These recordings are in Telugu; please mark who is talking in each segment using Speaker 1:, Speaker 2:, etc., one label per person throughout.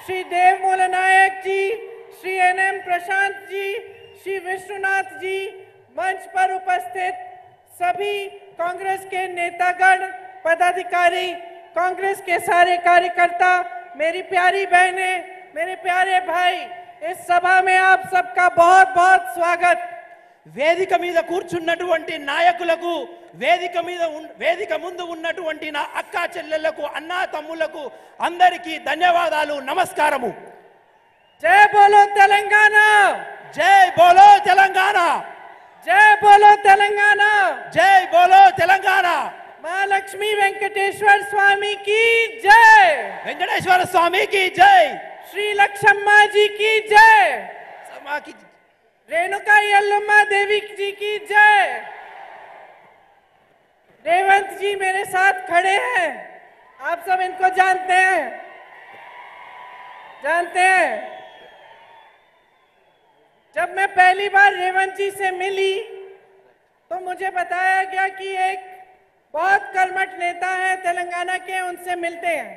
Speaker 1: श्री देव मोलनायक जी, श्री एनएम प्रशांत जी, श्री विश्वनाथ जी, मंच पर उपस्थित सभी कांग्रेस के नेतागण, पदाधिकारी, कांग्रेस के सारे कार्यकर्ता, मेरी प्यारी बहनें, मेरे प्यारे भाई, इस सभा में आप सबका बहुत बहुत स्वागत।
Speaker 2: వేదిక మీద కూర్చున్నటువంటి నాయకులకు, వేదిక ముందు ఉన్నటువంటి నా అక్కా చెల్లెళ్లకు, అన్నా తమ్ముళ్లకు అందరికీ ధన్యవాదాలు, నమస్కారము।
Speaker 1: जय बोलो तेलंगाना,
Speaker 2: జై బోలో తెలంగాణ,
Speaker 1: जय बोलो तेलंगाना,
Speaker 2: జై బోలో తెలంగాణ।
Speaker 1: महालक्ष्मी वेंकटेश्वर स्वामी की जय,
Speaker 2: వెంకటేశ్వర స్వామికి జై,
Speaker 1: श्री लक्ष्मा जी की जय,
Speaker 2: సమాకి
Speaker 1: रेणुका यल्लम्मा देवी जी की जय। रेवंत जी मेरे साथ खड़े हैं, आप सब इनको जानते हैं, जब मैं पहली बार रेवंत जी से मिली तो मुझे बताया गया कि एक बहुत कर्मठ नेता है तेलंगाना के, उनसे मिलते हैं।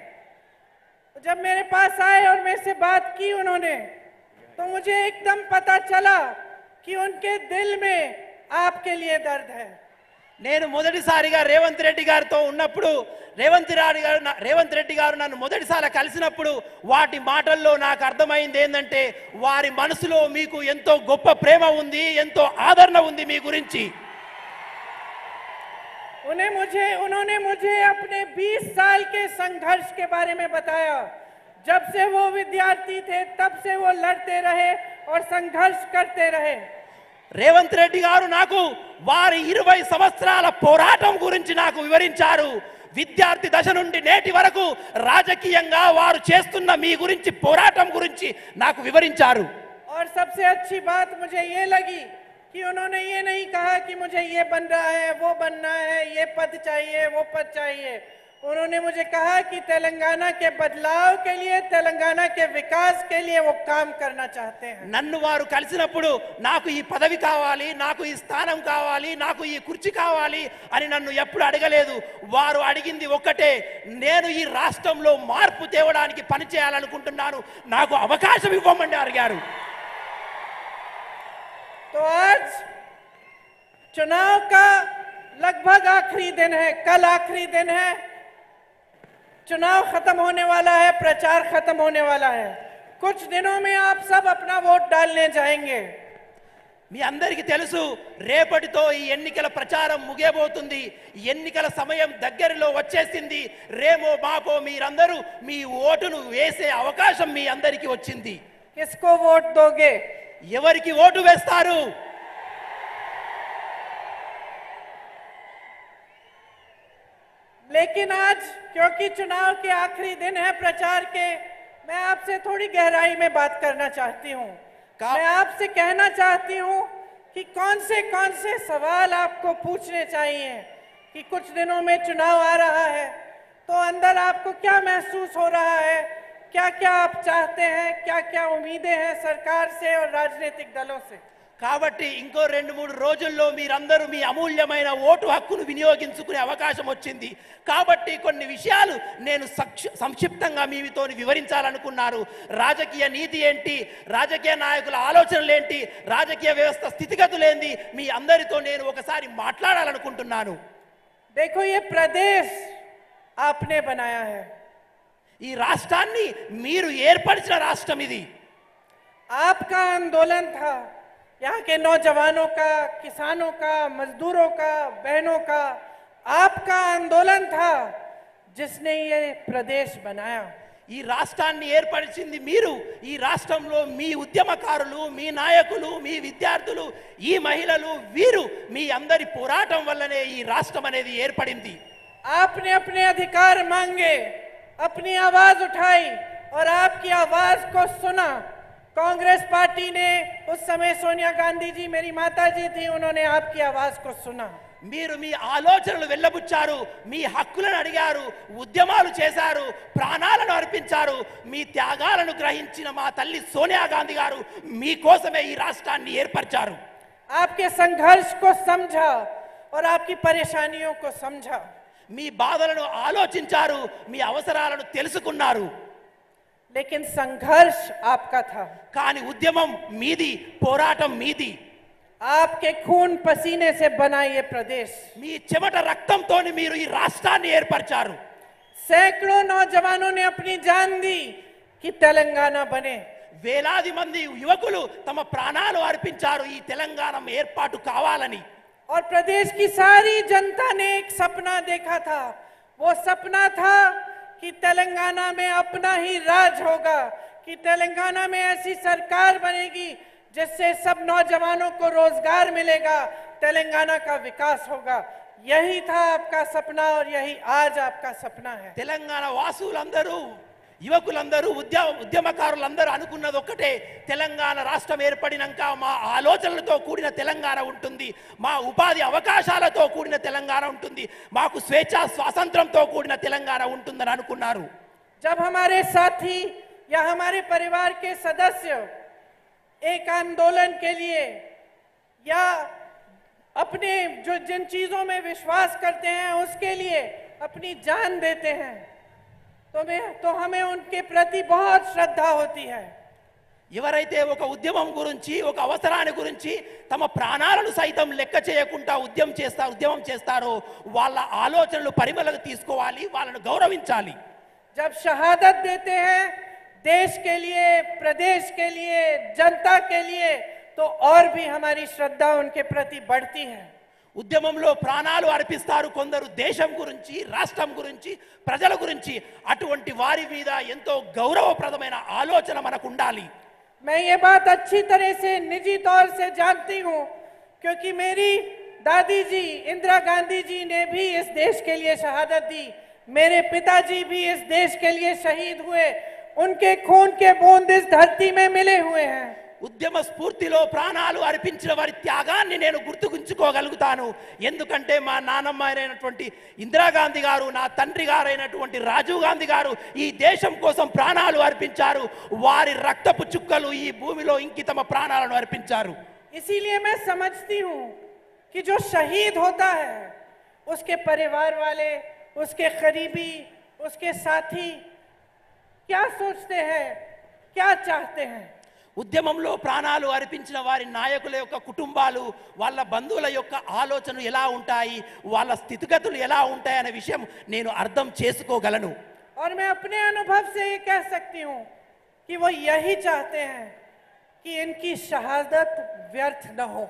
Speaker 1: तो जब मेरे पास आए और मेरे से बात की उन्होंने, तो मुझे एकदम पता चला कि उनके दिल में आपके लिए दर्द है।
Speaker 2: నేను మొదటిసారిగా రేవంత్ రెడ్డి గారితో ఉన్నప్పుడు, రేవంత్ రెడ్డి గారు నన్ను మొదటిసారి కలిసినప్పుడు వాటి మాటల్లో నాకు అర్థమైంది ఏంటంటే, వారి మనసులో మీకు ఎంతో గొప్ప ప్రేమ ఉంది, ఎంతో ఆదరణ ఉంది మీ గురించి।
Speaker 1: उन्होंने मुझे अपने 20 साल के संघर्ष के बारे में बताया। जब से वो विद्यार्थी थे तब से वो लड़ते रहे और संघर्ष करते रहे।
Speaker 2: రేవంత్ రెడ్డి గారు నాకు వారి 20 సంవత్సరాల పోరాటం గురించి నాకు వివరించారు। విద్యార్థి దశ నుండి నేటి వరకు రాజకీయంగా వారు చేస్తున్న మీ గురించి, పోరాటం గురించి నాకు వివరించారు।
Speaker 1: और सबसे अच्छी बात मुझे ये लगी कि उन्होंने ये नहीं कहा कि मुझे ये बन रहा है, वो बनना है, ये पद चाहिए, वो पद चाहिए। उन्होंने मुझे कहा कि तेलंगाना के बदलाव के लिए, तेलंगाना के विकास के लिए वो काम करना चाहते हैं।
Speaker 2: నన్ను వారు కలిసినప్పుడు నాకు ఈ పదవి కావాలి, నాకు ఈ స్థానం కావాలి, నాకు ఈ కుర్చీ కావాలి అని నన్ను ఎప్పుడు అడగలేదు। వారు అడిగింది ఒక్కటే, నేను ఈ రాష్ట్రంలో మార్పు తేవడానికి పని చేయాలనుకుంటున్నాను, నాకు అవకాశం ఇవ్వమని అడిగారు।
Speaker 1: तो आज चुनाव का लगभग आखिरी दिन है, कल आखिरी दिन है, चुनाव खत्म होने वाला है, प्रचार खत्म होने वाला है। कुछ दिनों में आप सब अपना वोट डालने जाएंगे।
Speaker 2: మీ అందరికీ తెలుసు, రేపటితో ఈ ఎన్నికల ప్రచారం ముగియబోతుంది, ఎన్నికల సమయం దగ్గరలో వచ్చేసింది। రేమో మాపో మీరందరూ మీ ఓటును వేసే అవకాశం మీ అందరికీ వచ్చింది।
Speaker 1: किसको वोट दोगे?
Speaker 2: ఎవరికి ఓటు వేస్తారు?
Speaker 1: लेकिन आज क्योंकि चुनाव के आखिरी दिन है प्रचार के, मैं आपसे थोड़ी गहराई में बात करना चाहती हूँ। मैं आपसे कहना चाहती हूँ कि कौन से सवाल आपको पूछने चाहिए कि कुछ दिनों में चुनाव आ रहा है, तो अंदर आपको क्या महसूस हो रहा है, क्या क्या आप चाहते हैं, क्या क्या उम्मीदें हैं सरकार से और राजनीतिक दलों से।
Speaker 2: కాబట్టి ఇంకో 2-3 రోజుల్లో మీరందరూ మీ అమూల్యమైన ఓటు హక్కును వినియోగించుకునే అవకాశం వచ్చింది। కాబట్టి కొన్ని విషయాలు నేను సంక్షిప్తంగా మీతో వివరించాలనుకున్నాను। రాజకీయ నీతి ఏంటి, రాజకీయ నాయకుల ఆలోచనలు ఏంటి, రాజకీయ వ్యవస్థ స్థితిగతులు ఏంటి, మీ అందరితో నేను ఒకసారి మాట్లాడాలనుకుంటున్నాను।
Speaker 1: देखो, ये प्रदेश आपने बनाया है,
Speaker 2: ఈ రాష్ట్రాన్ని మీరు ఏర్పరిచిన రాష్ట్రం ఇది।
Speaker 1: आपका आंदोलन था, यहाँ के नौजवानों का, किसानों का, मजदूरों का, बहनों का, आपका आंदोलन था जिसने ये प्रदेश बनाया।
Speaker 2: ఈ రాష్ట్రాన్ని ఏర్పరిచింది మీరు। ఈ రాష్ట్రంలో మీ ఉద్యమకారులు, మీ నాయకులు, మీ విద్యార్థులు, ఈ మహిళలు, వీరు మీ అందరి పోరాటం వల్లనే ఈ రాష్ట్రం అనేది ఏర్పడింది।
Speaker 1: आपने अपने अधिकार मांगे, अपनी आवाज उठाई और आपकी आवाज को सुना। कांग्रेस पार्टी ने, उस समय सोनिया गांधी जी मेरी माता जी थी, उन्होंने आपकी आवाज को सुना।
Speaker 2: మీరు మీ ఆలోచనలు వెళ్ళబుచ్చారు, మీ హక్కులను అడిగారు, ఉద్యమాలు చేశారు, ప్రాణాలను అర్పించారు। మీ త్యాగాలను గ్రహించిన మా తల్లి సోనియా గాంధీ గారు మీ కోసమే ఈ రాష్ట్రాన్ని ఏర్పరిచారు।
Speaker 1: आपके संघर्ष को समझा और आपकी परेशानियों को समझा।
Speaker 2: మీ బాధలను ఆలోచించారు, మీ అవసరాలను తెలుసుకున్నారు।
Speaker 1: लेकिन संघर्ष आपका था।
Speaker 2: కానీ ఉద్యమం మీది, పోరాటం మీది.
Speaker 1: आपके खून पसीने से बना ये प्रदेश,
Speaker 2: మీ చెమట రక్తంతోని మీరు ఈ రాష్ట్రాన్ని ఏర్పరిచారు.
Speaker 1: सैकड़ों नौजवानों ने अपनी जान दी कि तेलंगाना बने।
Speaker 2: వేలాది మంది యువకులు తమ ప్రాణాలు అర్పించారు ఈ తెలంగాణ ఏర్పాటు కావాలని.
Speaker 1: और प्रदेश की सारी जनता ने एक सपना देखा था। वो सपना था कि तेलंगाना में अपना ही राज होगा, कि तेलंगाना में ऐसी सरकार बनेगी जिससे सब नौजवानों को रोजगार मिलेगा, तेलंगाना का विकास होगा। यही था आपका सपना और यही आज आपका सपना है।
Speaker 2: తెలంగాణ వాసులందరూ, యువకులందరూ, ఉద్యమకారులందరూ అనుకున్నది ఒక్కటే, తెలంగాణ రాష్ట్రం ఏర్పడినాక మా ఆలోచనలతో కూడిన తెలంగాణ ఉంటుంది, మా ఉపాధి అవకాశాలతో కూడిన తెలంగాణ ఉంటుంది, మాకు స్వేచ్ఛ స్వాతంత్రంతో కూడిన తెలంగాణ ఉంటుందని అనుకున్నారు.
Speaker 1: जब हमारे साथी या हमारे परिवार के सदस्य एक आंदोलन के लिए या अपने जो जिन चीजों में विश्वास करते हैं उसके लिए अपनी जान देते हैं, तो हमें उनके प्रति बहुत श्रद्धा होती है।
Speaker 2: ఎవరైతే ఒక ఉద్యమం గురించి, ఒక అవసరాన్ని గురించి తమ ప్రాణాలను సైతం లెక్క చేయకుండా ఉద్యమం చేస్తారో వాళ్ళ ఆలోచనలు పరిమళకు తీసుకోవాలి, వాళ్ళను గౌరవించాలి.
Speaker 1: जब शहादत देते हैं देश के लिए, प्रदेश के लिए, जनता के लिए, तो और भी हमारी श्रद्धा उनके प्रति बढ़ती है।
Speaker 2: ఉద్యమంలో ప్రాణాలు అర్పిస్తారు కొందరు దేశం గురించి, రాష్ట్రం గురించి, ప్రజల గురించి. అటువంటి వారి మీద ఎంతో గౌరవప్రదమైన ఆలోచన మనకు ఉండాలి.
Speaker 1: मैं ये बात अच्छी तरह से निजी तौर से जानती हूँ, क्योंकि मेरी दादी जी इंदिरा गांधी जी ने भी इस देश के लिए शहादत दी, मेरे पिताजी भी इस देश के लिए शहीद हुए, उनके खून के बूंद इस धरती में मिले हुए हैं।
Speaker 2: ఉద్యమ స్ఫూర్తిలో ప్రాణాలు అర్పించిన వారి త్యాగాన్ని నేను గుర్తుంచుకోగలుగుతాను. ఎందుకంటే మా నాన్నమ్మ అయినటువంటి ఇందిరాగాంధీ గారు, నా తండ్రి గారైనటువంటి రాజీవ్ గాంధీ గారు ఈ దేశం కోసం ప్రాణాలు అర్పించారు. వారి రక్తపు చుక్కలు ఈ భూమిలో ఇంకి తమ ప్రాణాలను అర్పించారు.
Speaker 1: इसीलिए मैं समझती हूँ कि जो शहीद होता है उसके परिवार वाले, उसके करीबी, उसके साथी क्या सोचते हैं, क्या चाहते हैं।
Speaker 2: ఉద్యమంలో ప్రాణాలు అర్పించిన వారి నాయకుల యొక్క కుటుంబాలు, వాళ్ళ బంధువుల యొక్క ఆలోచనలు ఎలా ఉంటాయి, వాళ్ళ స్థితిగతులు ఎలా ఉంటాయి అనే విషయం నేను అర్థం చేసుకోగలను.
Speaker 1: और मैं अपने अनुभव से ये कह सकती हूँ कि वो यही चाहते हैं कि इनकी शहादत व्यर्थ न हो।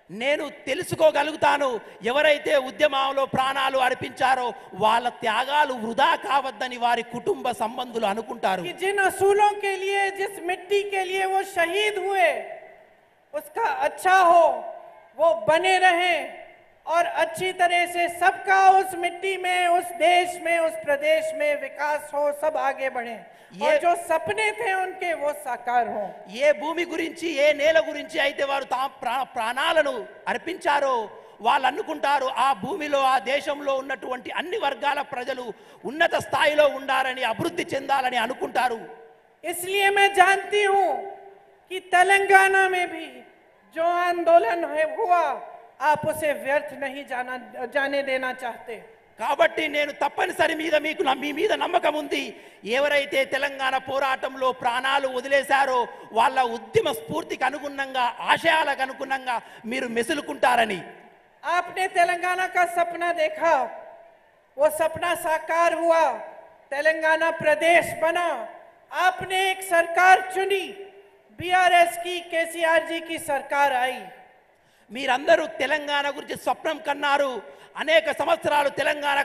Speaker 2: నేను తెలుసుకోగలుగుతాను, ఎవరైతే ఉద్యమంలో ప్రాణాలు అర్పించారో వాళ్ళ త్యాగాలు వృధా కావద్దని వారి కుటుంబ సంబంధులు అనుకుంటారు.
Speaker 1: कि जिन असूलों के लिए, जिस मिट्टी के लिए वो शहीद हुए, उसका अच्छा हो, वो बने रहे और अच्छी तरह से सबका उस मिट्टी में, उस देश में, उस प्रदेश में विकास हो, सब आगे बढ़े और जो सपने थे उनके वो साकार हो।
Speaker 2: ఏ భూమి గురించి, ఏ నేల గురించి అయితే వారు ప్రాణాలను అర్పించారో వాళ్ళు అనుకుంటారు ఆ భూమిలో, ఆ దేశంలో ఉన్నటువంటి అన్ని వర్గాల ప్రజలు ఉన్నత స్థాయిలో ఉండాలని, అభివృద్ధి చెందాలని అనుకుంటారు.
Speaker 1: इसलिए मैं जानती हूँ कि तेलंगाना में भी जो आंदोलन हुआ आप उसे व्यर्थ नहीं जाने देना चाहते।
Speaker 2: కాబట్టి నేను తప్పనిసరి మీ మీద నమ్మకం ఉంది. ఎవరైతే తెలంగాణ పోరాటంలో ప్రాణాలు వదిలేశారో వాళ్ళ ఉద్యమ స్ఫూర్తికి అనుగుణంగా, ఆశయాలకు అనుగుణంగా మీరు మెసులుకుంటారని.
Speaker 1: आपने तेलंगाना का सपना देखा, वो सपना साकार हुआ, तेलंगाना प्रदेश बना, आपने एक सरकार चुनी, बीआरएस की, केसीआर जी की सरकार आई।
Speaker 2: మీరందరూ తెలంగాణ గురించి స్వప్నం కన్నారు, అనేక సంవత్సరాలు తెలంగాణ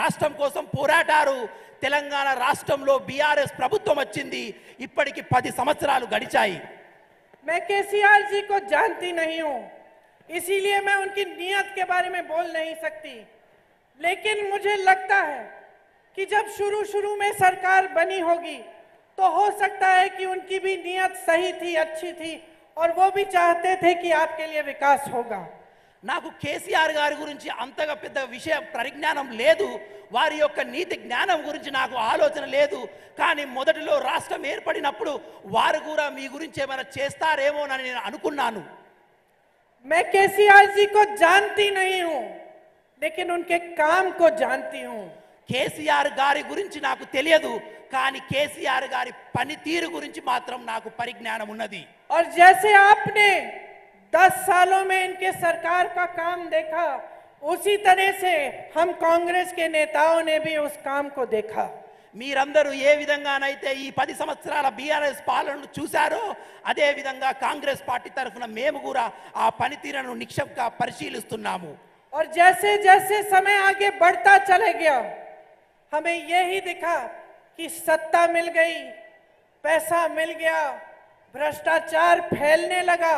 Speaker 2: రాష్ట్రం కోసం పోరాటారు. తెలంగాణ రాష్ట్రంలో బీఆర్ఎస్ ప్రభుత్వం వచ్చింది. ఇప్పటికి 10 సంవత్సరాలు గడిచాయి.
Speaker 1: मैं केसीआर जी को जानती नहीं हूँ, इसीलिए मैं उनकी नीयत के बारे में बोल नहीं सकती, लेकिन मुझे लगता है कि जब शुरू में सरकार बनी होगी तो हो सकता है कि उनकी भी नीयत सही थी, अच्छी थी और वो भी चाहते थे कि आपके लिए विकास होगा।
Speaker 2: నాకు కేసీఆర్ గారి గురించి అంతగా పెద్ద విషయ పరిజ్ఞానం లేదు, వారి యొక్క నీతి జ్ఞానం గురించి నాకు ఆలోచన లేదు. కానీ మొదటిలో రాష్ట్రం ఏర్పడినప్పుడు వారు కూడా మీ గురించి ఏమైనా చేస్తారేమోనని నేను అనుకున్నాను.
Speaker 1: मैं केसीआर जी को जानती नहीं हूँ, लेकिन उनके काम को जानती हूँ।
Speaker 2: కేసీఆర్ గారి గురించి నాకు తెలియదు, కానీ కేసీఆర్ గారి పనితీరు గురించి మాత్రం నాకు పరిజ్ఞానం ఉన్నది.
Speaker 1: और जैसे आपने 10 सालों में इनके सरकार का काम देखा, उसी तरह से हम कांग्रेस के नेताओं ने भी उस काम को देखा.
Speaker 2: మీరందరూ ఏ విధంగానైతే ఈ 10 సంవత్సరాల బీఆర్ఎస్ పాలనను చూశారో అదే విధంగా కాంగ్రెస్ పార్టీ తరఫున మేము కూడా ఆ పనితీరును నిక్షిప్తంగా పరిశీలిస్తున్నాము.
Speaker 1: और जैसे जैसे समय आगे बढ़ता चले गया, हमें यही दिखा कि सत्ता मिल गई, पैसा मिल गया, भ्रष्टाचार फैलने लगा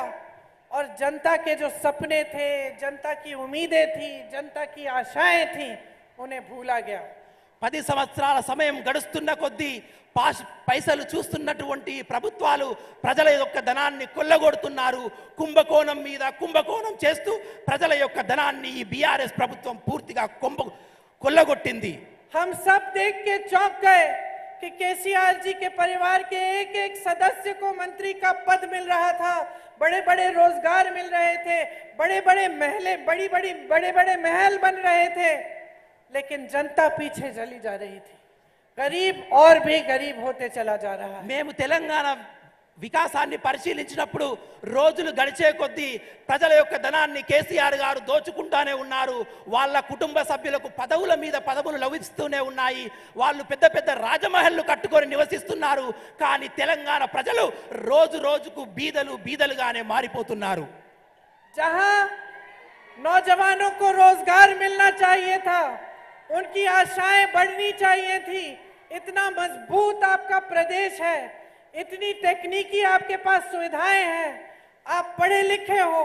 Speaker 1: और जनता के जो सपने थे, जनता की उम्मीदें थी, जनता की आशाएं थी, उन्हें भूला गया.
Speaker 2: 10 సంవత్సరాల సమయం గడుస్తున్న కొద్దీ పైసలు చూస్తున్నటువంటి ప్రభుత్వాలు ప్రజల యొక్క ధనాన్ని కొల్లగొడుతున్నారు. కుంభకోణం మీద కుంభకోణం చేస్తూ ప్రజల యొక్క ధనాన్ని ఈ బీఆర్ఎస్ ప్రభుత్వం పూర్తిగా కొల్లగొట్టింది.
Speaker 1: हम सब देख के चौंक गए कि केसीआर जी के परिवार के एक एक सदस्य को मंत्री का पद मिल रहा था, बड़े बड़े रोजगार मिल रहे थे, बड़े बड़े महल बन रहे थे, लेकिन जनता पीछे चली जा रही थी. गरीब और भी गरीब होते चला जा रहा है.
Speaker 2: మేము తెలంగాణ వికాసాన్ని పరిశీలించినప్పుడు రోజులు గడిచే కొద్దీ ప్రజల యొక్క ధనాన్ని కేసీఆర్ గారు దోచుకుంటానే ఉన్నారు. వాళ్ళ కుటుంబ సభ్యులకు పదవుల మీద పదవులు లభిస్తూనే ఉన్నాయి. వాళ్ళు పెద్ద పెద్ద రాజమహల్లు కట్టుకొని నివసిస్తున్నారు. కానీ తెలంగాణ ప్రజలు రోజు రోజుకు బీదలుగానే మారిపోతున్నారు.
Speaker 1: जहां नौजवानों को रोजगार मिलना चाहिए था, उनकी आशाएं बढ़नी चाहिए थी. इतना मजबूत आपका प्रदेश है, इतनी तकनीकी आपके पास सुविधाएं हैं, आप पढ़े लिखे हो,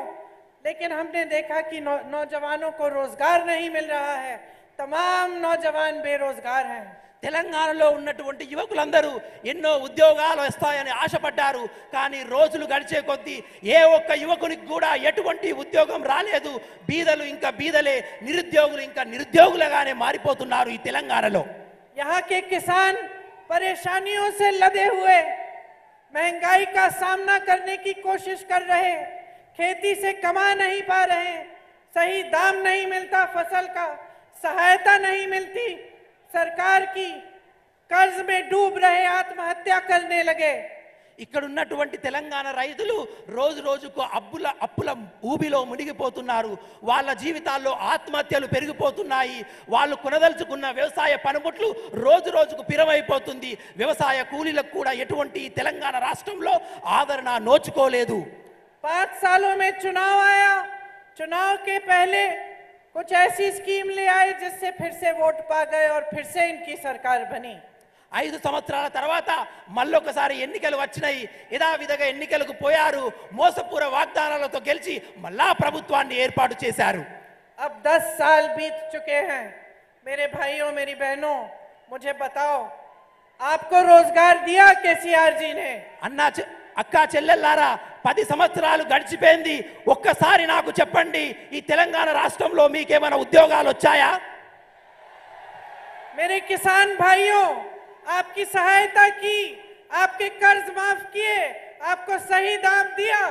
Speaker 1: लेकिन हमने देखा कि नौजवानों को रोजगार नहीं मिल रहा है. तमाम नौजवान बेरोजगार हैं.
Speaker 2: తెలంగాణలో ఉన్నటువంటి యువకులందరూ ఎన్నో ఉద్యోగాలు వస్తాయని ఆశపడ్డారు. కానీ రోజులు గడిచే కొద్దీ ఏ ఒక్క యువకునికి కూడా ఎటువంటి ఉద్యోగం రాలేదు. బీదలు ఇంకా బీదలే, నిరుద్యోగులు ఇంకా నిరుద్యోగులుగానే మారిపోతున్నారు ఈ తెలంగాణలో.
Speaker 1: यहाँ के किसान परेशानियों से लदे हुए महंगाई का सामना करने की कोशिश कर रहे, खेती से कमा नहीं पा रहे, सही दाम नहीं मिलता फसल का, सहायता नहीं मिलती सरकार की, कर्ज में डूब रहे, आत्महत्या करने लगे.
Speaker 2: ఇక్కడ ఉన్నటువంటి తెలంగాణ రైతులు రోజు రోజుకు అప్పుల ఊబిలో మునిగిపోతున్నారు. వాళ్ళ జీవితాల్లో ఆత్మహత్యలు పెరిగిపోతున్నాయి. వాళ్ళు కొనదలుచుకున్న వ్యవసాయ పనిముట్లు రోజు రోజుకు పిరమైపోతుంది. వ్యవసాయ కూలీలకు కూడా ఎటువంటి తెలంగాణ రాష్ట్రంలో ఆదరణ నోచుకోలేదు.
Speaker 1: 5 सालों में चुनाव आया, चुनाव के पहले कुछ ऐसी स्कीम ले आए जिससे फिर से वोट पा गए और फिर से इनकी सरकार बनी.
Speaker 2: 5 సంవత్సరాల తర్వాత మళ్ళొకసారి ఎన్నికలు వచ్చినాయి. యథావిధిగా ఎన్నికలకు పోయారు. మోసపూర వాగ్దానాలతో గెలిచి మళ్ళా ప్రభుత్వాన్ని ఏర్పాటు చేశారు.
Speaker 1: अब 10 साल बीत चुके हैं. मेरे भाइयों, मेरी बहनों, मुझे बताओ, आपको रोजगार दिया केसीआर जी ने?
Speaker 2: అక్కా చెల్లెల్లారా, 10 సంవత్సరాలు గడిచిపోయింది. ఒక్కసారి నాకు చెప్పండి, ఈ తెలంగాణ రాష్ట్రంలో మీకేమైనా ఉద్యోగాలు వచ్చాయా?
Speaker 1: मेरे किसान भाइयों, आपकी सहायता की, आपके कर्ज माफ किए, आपको सही दाम दिया.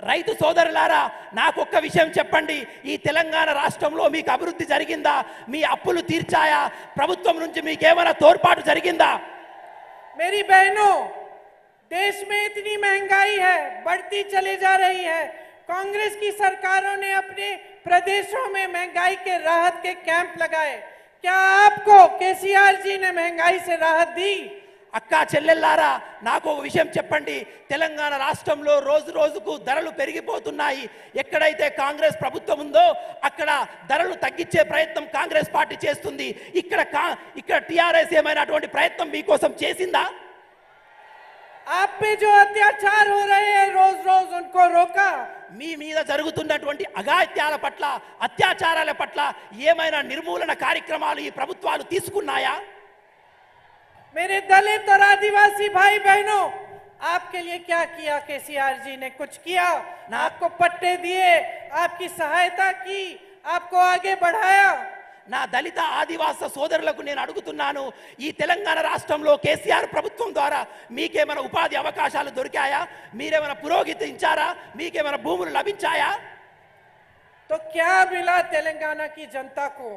Speaker 2: రైతు సోదరులారా, నాకు ఒక్క విషయం చెప్పండి, ఈ తెలంగాణ రాష్ట్రంలో మీకు అభివృద్ధి జరిగిందా? మీ అప్పులు తీర్చాయా? ప్రభుత్వం నుంచి మీకేమైనా తోడ్పాటు జరిగిందా?
Speaker 1: मेरी बहनों, देश में इतनी महंगाई है, बढ़ती चली जा रही है. कांग्रेस की सरकारों ने अपने प्रदेशों में महंगाई के राहत के कैंप लगाए. क्या आपको केसीआर जी ने महंगाई से राहत दी?
Speaker 2: అక్కా చెల్లెల్లారా, నాకు ఒక విషయం చెప్పండి. తెలంగాణ రాష్ట్రంలో రోజు రోజుకు ధరలు పెరిగిపోతున్నాయి. ఎక్కడైతే కాంగ్రెస్ ప్రభుత్వం ఉందో అక్కడ ధరలు తగ్గించే ప్రయత్నం కాంగ్రెస్ పార్టీ చేస్తుంది. ఇక్కడ టిఆర్ఎస్ ఏమైనా అటువంటి ప్రయత్నం మీకోసం చేసిందా?
Speaker 1: आप पे जो अत्याचार हो रहे हैं, रोज रोज उनको रोका.
Speaker 2: మీ మీద జరుగుతున్నటువంటి అఘాయిత్యాల పట్ల, అత్యాచారాల పట్ల ఏమైనా నిర్మూలన కార్యక్రమాలు ఈ ప్రభుత్వాలు తీసుకున్నాయా?
Speaker 1: मेरे दलित और आदिवासी भाई बहनों, आपके लिए क्या किया केसीआर जी ने? कुछ किया ना? आपको पट्टे दिए, आपकी सहायता की, आपको आगे बढ़ाया.
Speaker 2: నా దళిత ఆదివాస సోదరులకు నేను అడుగుతున్నాను, ఈ తెలంగాణ రాష్ట్రంలో కేసీఆర్ ప్రభుత్వం ద్వారా మీకేమైనా ఉపాధి అవకాశాలు దొరికాయా? మీరేమైనా పురోగతించారా? మీకేమైనా భూములు లభించాయా?
Speaker 1: तो क्या मिला तेलंगाना की जनता को?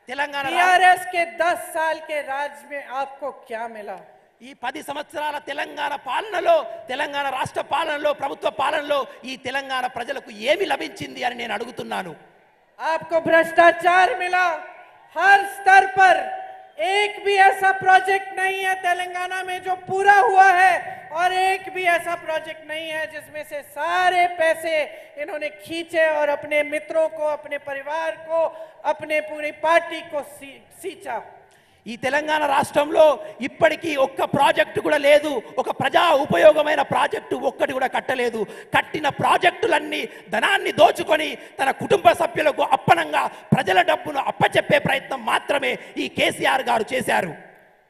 Speaker 2: తెలంగాణ
Speaker 1: टीआरएस के 10 साल के राज में आपको क्या मिला?
Speaker 2: ఈ 10 సంవత్సరాల తెలంగాణ పాలనలో, తెలంగాణ రాష్ట్ర పాలనలో, ప్రభుత్వ పాలనలో ఈ తెలంగాణ ప్రజలకు ఏమి లభించింది అని నేను అడుగుతున్నాను.
Speaker 1: आपको भ्रष्टाचार मिला हर स्तर पर। एक भी ऐसा प्रोजेक्ट नहीं है तेलंगाना में जो पूरा हुआ है, और एक भी ऐसा प्रोजेक्ट नहीं है जिसमें से सारे पैसे इन्होंने खींचे और अपने मित्रों को, अपने परिवार को, अपने पूरी पार्टी को सींचा।
Speaker 2: ఈ తెలంగాణ రాష్ట్రంలో ఇప్పటికీ ఒక్క ప్రాజెక్టు కూడా లేదు. ఒక ప్రజా ఉపయోగమైన ప్రాజెక్టు ఒక్కటి కూడా కట్టలేదు. కట్టిన ప్రాజెక్టులన్నీ ధనాన్ని దోచుకొని తన కుటుంబ సభ్యులకు అప్పనంగా ప్రజల డబ్బును అప్పచెప్పే ప్రయత్నం మాత్రమే ఈ కేసీఆర్ గారు చేశారు.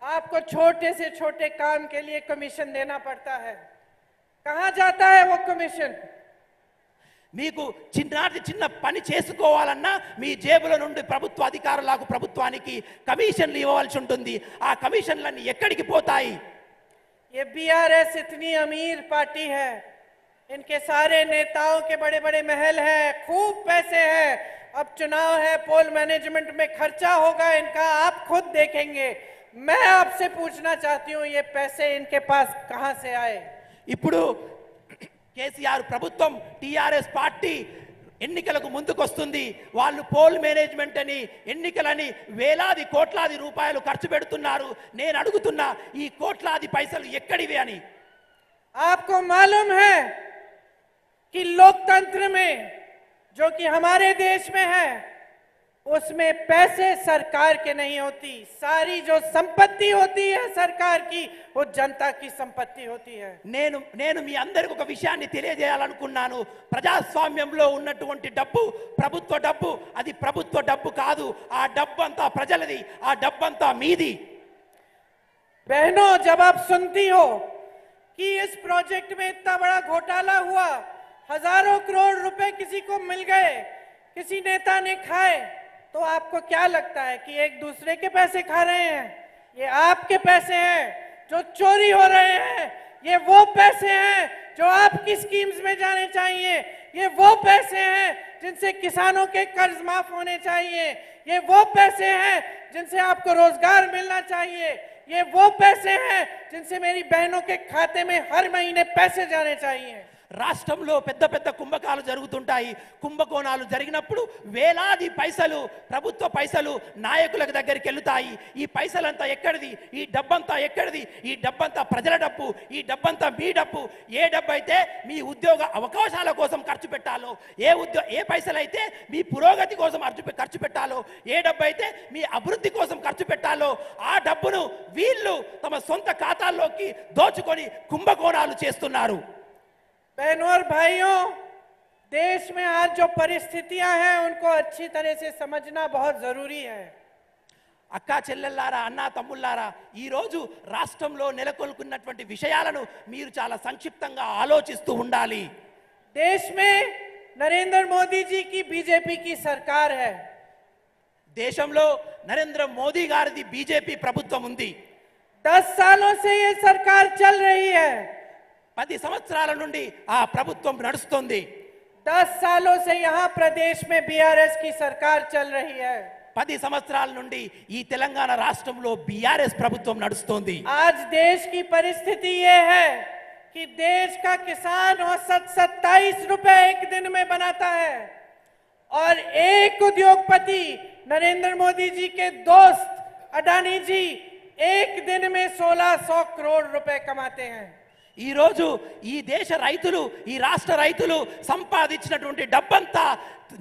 Speaker 1: आपको छोटे से छोटे काम के लिए कमीशन देना पड़ता है। कहां जाता है वो कमीशन?
Speaker 2: మీకు చిన్న పని చేసుకోవాలన్నా మీ జేబుల నుండి ప్రభుత్వ అధికారులకు, ప్రభుత్వానికి కమిషన్లు ఇవ్వవలసి ఉంటుంది. ఆ కమిషన్లన్నీ ఎక్కడికి పోతాయి?
Speaker 1: ये बीआरएस इतनी अमीर पार्टी है, इनके सारे नेताओं के बड़े बड़े महल हैं, खूब पैसे हैं। अब चुनाव है, पोल मैनेजमेंट में खर्चा होगा इनका, आप खुद देखेंगे। मैं आपसे पूछना चाहती हूँ, ये पैसे इनके पास कहां से आए?
Speaker 2: ఇప్పుడు కేసీఆర్ ప్రభుత్వం, టీఆర్ఎస్ పార్టీ ఎన్నికలకు ముందుకొస్తుంది. వాళ్ళు పోల్ మేనేజ్మెంట్ అని, ఎన్నికలని వేలాది కోట్లాది రూపాయలు ఖర్చు పెడుతున్నారు. నేను అడుగుతున్నా, ఈ కోట్లాది పైసలు ఎక్కడివి అని.
Speaker 1: आपको मालूम है कि लोकतंत्र में, जो कि हमारे देश में है, उसमें पैसे सरकार के नहीं होती। सारी जो संपत्ति होती है सरकार की, वो जनता की संपत्ति होती है।
Speaker 2: నేను మీ అందరికి ఒక విషయాన్ని తెలియజేయాలనుకున్నాను. ప్రజాస్వామ్యంలో ఉన్నటువంటి డబ్బు ప్రభుత్వ డబ్బు. అది ప్రభుత్వ డబ్బు కాదు. ఆ డబ్బు అంతా ప్రజలది, ఆ డబ్బు అంతా మీది.
Speaker 1: बहनों, जब आप सुनती हो कि इस प्रोजेक्ट में इतना बड़ा घोटाला हुआ, हजारों करोड़ रुपए किसी को मिल गए, किसी नेता ने खाए, तो आपको क्या लगता है कि एक दूसरे के पैसे खा रहे हैं? ये आपके पैसे हैं जो चोरी हो रहे हैं। ये वो पैसे हैं जो आपकी स्कीम्स में जाने चाहिए। ये वो पैसे हैं जिनसे किसानों के कर्ज माफ होने चाहिए। ये वो पैसे हैं जिनसे आपको रोजगार मिलना चाहिए। ये वो पैसे हैं जिनसे मेरी बहनों के खाते में हर महीने पैसे जाने चाहिए।
Speaker 2: రాష్ట్రంలో పెద్ద పెద్ద కుంభకాలు జరుగుతుంటాయి. కుంభకోణాలు జరిగినప్పుడు వేలాది పైసలు, ప్రభుత్వ పైసలు నాయకుల దగ్గరికి వెళ్తాయి. ఈ పైసలంతా ఎక్కడిది? ఈ డబ్బంతా ఎక్కడిది? ఈ డబ్బంతా ప్రజల డబ్బు. ఈ డబ్బంతా మీ డబ్బు. ఏ డబ్బు అయితే మీ ఉద్యోగ అవకాశాల కోసం ఖర్చు పెట్టాలో, ఏ పైసలు అయితే మీ పురోగతి కోసం ఖర్చు పెట్టాలో, ఏ డబ్బు అయితే మీ అభివృద్ధి కోసం ఖర్చు పెట్టాలో, ఆ డబ్బును వీళ్ళు తమ సొంత ఖాతాల్లోకి దోచుకొని కుంభకోణాలు చేస్తున్నారు.
Speaker 1: बहनों और भाइयों, देश में आज जो परिस्थितियां हैं उनको अच्छी तरह से समझना बहुत जरूरी है।
Speaker 2: అక్కా చెల్లెల్లారా, అన్నా తమ్ముళ్ళారా, ఈ రోజు రాష్ట్రంలో నెలకొల్పున్నటువంటి విషయాలను మీరు చాలా సంక్షిప్తంగా ఆలోచిస్తూ ఉండాలి.
Speaker 1: देश में नरेंद्र मोदी जी की बीजेपी की सरकार है।
Speaker 2: దేశంలో నరేంద్ర మోదీ గారిది బీజేపీ ప్రభుత్వం ఉంది.
Speaker 1: 10 सालों से ये सरकार चल रही है।
Speaker 2: 10 సంవత్సరాల నుండి ఆ ప్రభుత్వం నడుస్తుంది.
Speaker 1: 10 सालों से यहाँ प्रदेश में बीआरएस की सरकार चल रही है।
Speaker 2: 10 సంవత్సరాల నుండి ఈ తెలంగాణ రాష్ట్రంలో బీఆర్ఎస్ ప్రభుత్వం నడుస్తుంది.
Speaker 1: आज देश की परिस्थिति ये है कि देश का किसान औसत 27 रुपए एक दिन में बनाता है, और एक उद्योगपति नरेंद्र मोदी जी के दोस्त अडानी जी एक दिन में 1600 करोड़ रुपए कमाते हैं।
Speaker 2: ఈ రోజు ఈ దేశ రైతులు, ఈ రాష్ట్ర రైతులు సంపాదించినటువంటి డబ్బంతా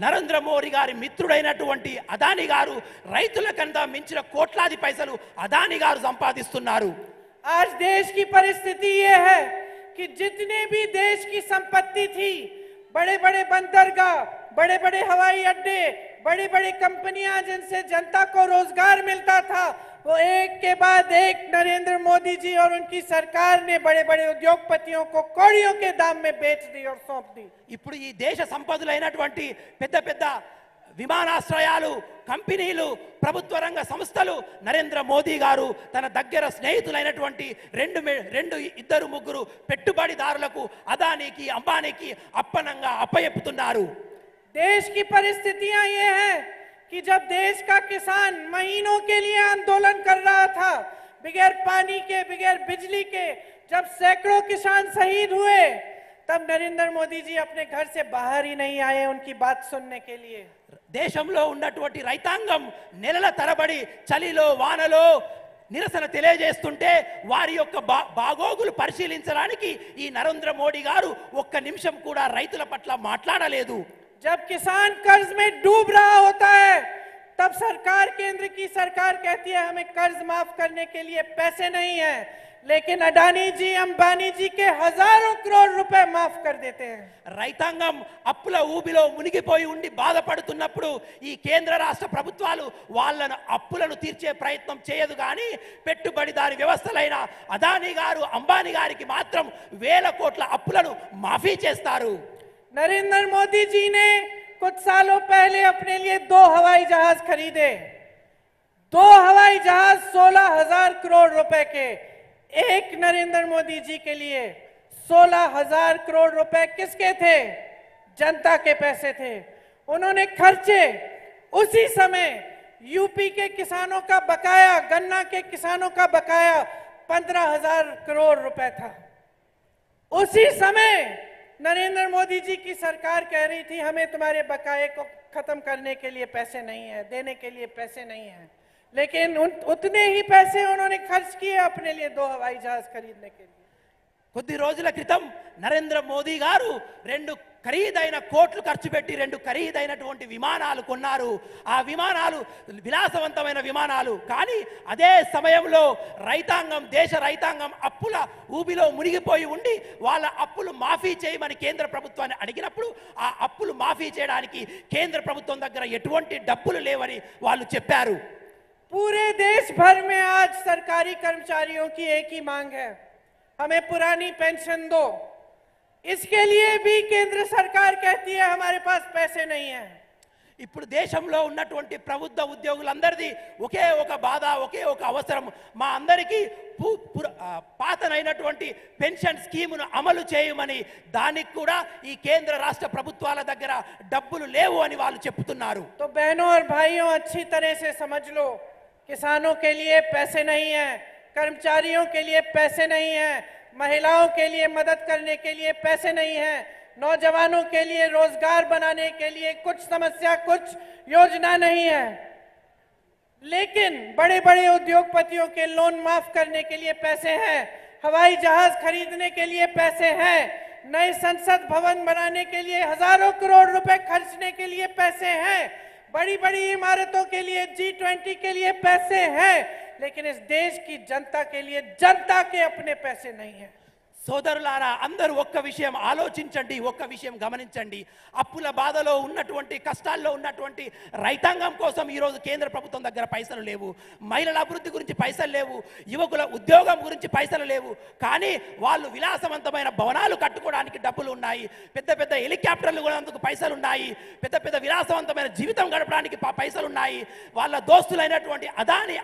Speaker 2: నరేంద్ర మోడీ గారి మిత్రుడైనటువంటి అదాని గారు రైతుల కన్నా మించిన కోట్లాది పైసలు అదాని గారు సంపాదిస్తున్నారు.
Speaker 1: आज देश की परिस्थिति ये है कि जितने भी देश की संपत्ति थी, बड़े बड़े बंदरगाह, बड़े बड़े हवाई अड्डे, बड़ी बड़ी कंपनियां जिनसे जनता को रोजगार मिलता था, वो एक के बाद एक नरेंद्र मोदी जी और उनकी सरकार ने बड़े बड़े उद्योगपतियों को कौड़ियों के दाम में बेच दी और सौंप दी।
Speaker 2: ఇప్పుడు ఈ దేశ సంపదలైనటువంటి పెద్ద పెద్ద విమానాశ్రయాలు, కంపెనీలు, ప్రభుత్వ రంగ సంస్థలు నరేంద్ర మోదీ గారు తన దగ్గర స్నేహితులైనటువంటి ఇద్దరు ముగ్గురు పెట్టుబడిదారులకు, అదానికి, అంబానీకి అప్పనంగా అప్పయెప్పుతున్నారు.
Speaker 1: देश की परिस्थितियां ये हैं कि जब देश का किसान महीनों के लिए आंदोलन कर रहा था, बगैर पानी के, बगैर बिजली के, जब सैकड़ों किसान शहीद हुए, तब नरेंद्र मोदी जी अपने घर से बाहर ही नहीं आए उनकी बात सुनने के लिए।
Speaker 2: దేశంలో ఉన్నటువంటి రైతాంగం నెలల తరబడి చలిలో వానలో నిరసన తెలియజేస్తుంటే వారి యొక్క బాగోగులు పరిశీలించడానికి ఈ నరేంద్ర మోడీ గారు ఒక్క నిమిషం కూడా రైతుల పట్ల మాట్లాడలేదు।
Speaker 1: जब किसान कर्ज में डूब रहा होता है, तब सरकार, केंद्र की सरकार कहती है हमें कर्ज माफ करने के लिए पैसे नहीं है, लेकिन अडानी जी, अंबानी जी के हजारों करोड़ रुपए माफ कर देते हैं।
Speaker 2: రైతాంగం అప్పుల ఊబిలో మునిగిపోయి ఉండి బాధపడుతున్నప్పుడు ఈ కేంద్ర రాష్ట్ర ప్రభుత్వాలు వాళ్ళను అప్పులను తీర్చే ప్రయత్నం చేయదు కానీ పెట్టుబడిదారి వ్యవస్థలైన అదానీ గారు, అంబానీ గారికి మాత్రం వేల కోట్ల అప్పులను మాఫీ చేస్తారు।
Speaker 1: नरेंद्र मोदी जी ने कुछ सालों पहले अपने लिए 2 हवाई जहाज खरीदे। 2 हवाई जहाज 16,000 करोड़ रुपए के। एक नरेंद्र मोदी जी के लिए 16,000 करोड़ रुपए किसके थे? जनता के पैसे थे। उन्होंने खर्चे। उसी समय यूपी के किसानों का बकाया, गन्ना के किसानों का बकाया 15,000 करोड़ रुपए था। उसी समय नरेंद्र मोदी जी की सरकार कह रही थी हमें तुम्हारे बकाये को खत्म करने के लिए पैसे नहीं है, देने के लिए पैसे नहीं है, लेकिन उतने ही पैसे उन्होंने खर्च किए अपने लिए 2 हवाई जहाज खरीदने के लिए।
Speaker 2: కొద్ది రోజుల క్రితం నరేంద్ర మోదీ గారు 2 ఖరీదైన కోట్లు ఖర్చు పెట్టి 2 ఖరీదైనటువంటి విమానాలు కొన్నారు। ఆ విమానాలు విలాసవంతమైన విమానాలు, కానీ అదే సమయంలో రైతాంగం, దేశ రైతాంగం అప్పుల ఊబిలో మునిగిపోయి ఉండి వాళ్ళ అప్పులు మాఫీ చేయమని కేంద్ర ప్రభుత్వాన్ని అడిగినప్పుడు ఆ అప్పులు మాఫీ చేయడానికి కేంద్ర ప్రభుత్వం దగ్గర ఎటువంటి డబ్బులు లేవని వాళ్ళు చెప్పారు।
Speaker 1: पूरे देश भर में आज सरकारी कर्मचारियों की एक ही मांग है, हमें पुरानी पेंशन दो। इसके लिए भी केंद्र सरकार कहती है हमारे पास पैसे नहीं है।
Speaker 2: ఇప్పుడు దేశంలో ఉన్నటువంటి ప్రభుత్వ ఉద్యోగులందరిది ఒకే ఒక బాధ, ఒకే ఒక అవసరం, మా అందరికీ పాతనైనటువంటి పెన్షన్ స్కీమును అమలు చేయమని। దానికి కూడా ఈ కేంద్ర రాష్ట్ర ప్రభుత్వాల దగ్గర డబ్బులు లేవు అని వాళ్ళు చెప్తున్నారు।
Speaker 1: तो बहनों और भाइयों, अच्छी तरह से समझ लो, किसानों के लिए पैसे नहीं है, कर्मचारियों के लिए पैसे नहीं है, महिलाओं के लिए मदद करने के लिए पैसे नहीं है, नौजवानों के लिए रोजगार बनाने के लिए कुछ समस्या, कुछ योजना नहीं है, लेकिन बड़े बड़े उद्योगपतियों के लोन माफ करने के लिए पैसे हैं, हवाई जहाज खरीदने के लिए पैसे हैं, नए संसद भवन बनाने के लिए हजारों करोड़ रुपए खर्चने के लिए पैसे हैं, बड़ी बड़ी इमारतों के लिए, G20 के लिए पैसे हैं, लेकिन इस देश की जनता के लिए जनता के अपने पैसे नहीं है।
Speaker 2: సోదరులారా, అందరూ ఒక్క విషయం ఆలోచించండి, ఒక్క విషయం గమనించండి। అప్పుల బాధలో ఉన్నటువంటి, కష్టాల్లో ఉన్నటువంటి రైతాంగం కోసం ఈరోజు కేంద్ర ప్రభుత్వం దగ్గర పైసలు లేవు, మహిళల అభివృద్ధి గురించి పైసలు లేవు, యువకుల ఉద్యోగం గురించి పైసలు లేవు, కానీ వాళ్ళు విలాసవంతమైన భవనాలు కట్టుకోవడానికి డబ్బులు ఉన్నాయి, పెద్ద పెద్ద హెలికాప్టర్లు కూడా అందుకు పైసలు ఉన్నాయి, పెద్ద పెద్ద విలాసవంతమైన జీవితం గడపడానికి పైసలు ఉన్నాయి, వాళ్ళ దోస్తులైనటువంటి అదాని,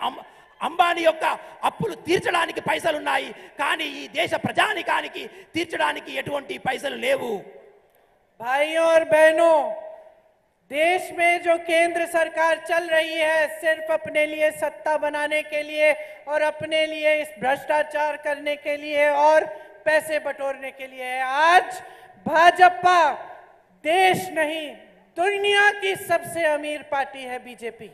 Speaker 2: అంబానీ యొక్క అప్పులు తీర్చడానికి పైసలు ఉన్నాయి, కానీ ఈ దేశ ప్రజానికానికి తీర్చడానికి ఎటువంటి పైసలు లేవు।
Speaker 1: भाइयों और बहनों, देश में जो केंद्र सरकार चल रही है सिर्फ अपने लिए सत्ता बनाने के लिए और अपने लिए इस भ्रष्टाचार करने के लिए और पैसे बटोरने के लिए है। आज भाजपा देश नहीं, दुनिया की सबसे अमीर पार्टी है बीजेपी।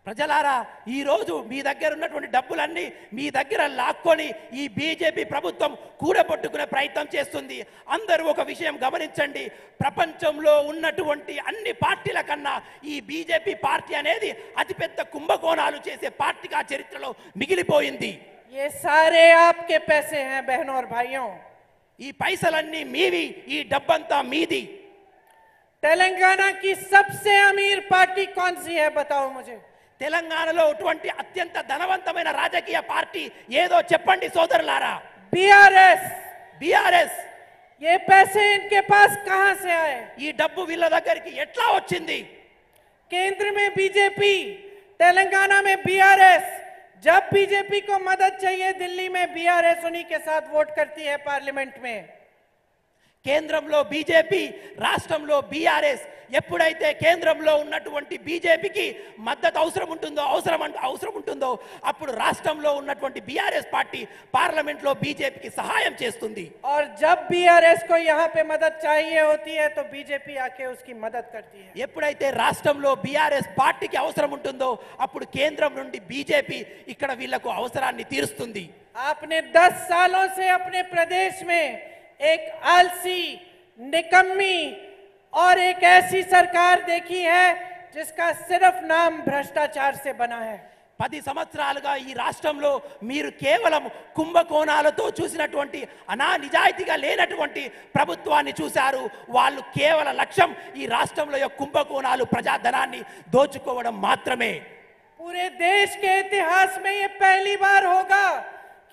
Speaker 2: ప్రజలారా, ఈ రోజు మీ దగ్గర ఉన్నటువంటి డబ్బులన్నీ మీ దగ్గర లాక్కొని ఈ బీజేపీ ప్రభుత్వం కూడబొట్టుకునే ప్రయత్నం చేస్తుంది। అందరూ ఒక విషయం గమనించండి, ప్రపంచంలో ఉన్నటువంటి అన్ని పార్టీల కన్నా ఈ బీజేపీ పార్టీ అనేది అతిపెద్ద కుంభకోణాలు చేసే పార్టీగా చరిత్రలో మిగిలిపోయింది।
Speaker 1: ये सारे आपके पैसे हैं बहनों और भाइयों।
Speaker 2: ఈ పైసలన్నీ మీవి, ఈ డబ్బంతా మీది।
Speaker 1: तेलंगाना की सबसे अमीर पार्टी कौन सी है, बताओ मुझे।
Speaker 2: తెలంగాణలో ఉన్నటువంటి అత్యంత ధనవంతమైన రాజకీయ పార్టీ ఏదో చెప్పండి సోదరులారా। బీఆర్ఎస్।
Speaker 1: ये पैसे इनके पास कहां से आए?
Speaker 2: ఈ డబ్బు వీళ్ళ దగ్గరికి ఎట్లా వచ్చింది?
Speaker 1: केंद्र में बीजेपी, तेलंगाना में बीआरएस। जब बीजेपी को मदद चाहिए दिल्ली में बीआरएस उन्हीं के साथ वोट करती है पार्लियामेंट में।
Speaker 2: కేంద్రంలో బీజేపీ, రాష్ట్రంలో బీఆర్ఎస్. ఎప్పుడైతే కేంద్రంలో ఉన్నటువంటి బీజేపీకి మద్దతు అవసరం ఉంటుందో అప్పుడు రాష్ట్రంలో ఉన్నటువంటి బీఆర్ఎస్ పార్టీ పార్లమెంట్లో బీజేపీకి సహాయం చేస్తుంది.
Speaker 1: और जब बीआरएस को यहाँ पे मदद चाहिए होती है तो बीजेपी आके उसकी मदद करती है.
Speaker 2: ఎప్పుడైతే రాష్ట్రంలో బీఆర్ఎస్ పార్టీకి అవసరం ఉంటుందో అప్పుడు కేంద్రం నుండి బీజేపీ ఇక్కడ వీళ్లకు అవసరాన్ని తీరుస్తుంది.
Speaker 1: आपने 10 सालों से अपने प्रदेश में एक आलसी, निकम्मी और एक ऐसी सरकार देखी है जिसका सिर्फ नाम भ्रष्टाचार से बना है.
Speaker 2: 10 సంవత్సరాలుగా ఈ రాష్ట్రంలో మీరు కేవలం కుంభకోణాలతో చూసినటువంటి నిజాయితీగా లేనటువంటి ప్రభుత్వాన్ని చూశారు. వాళ్ళు కేవల లక్ష్యం ఈ రాష్ట్రంలో యొక్క కుంభకోణాలు, ప్రజాధనాన్ని దోచుకోవడం మాత్రమే.
Speaker 1: पूरे देश के इतिहास में ये पहली बार होगा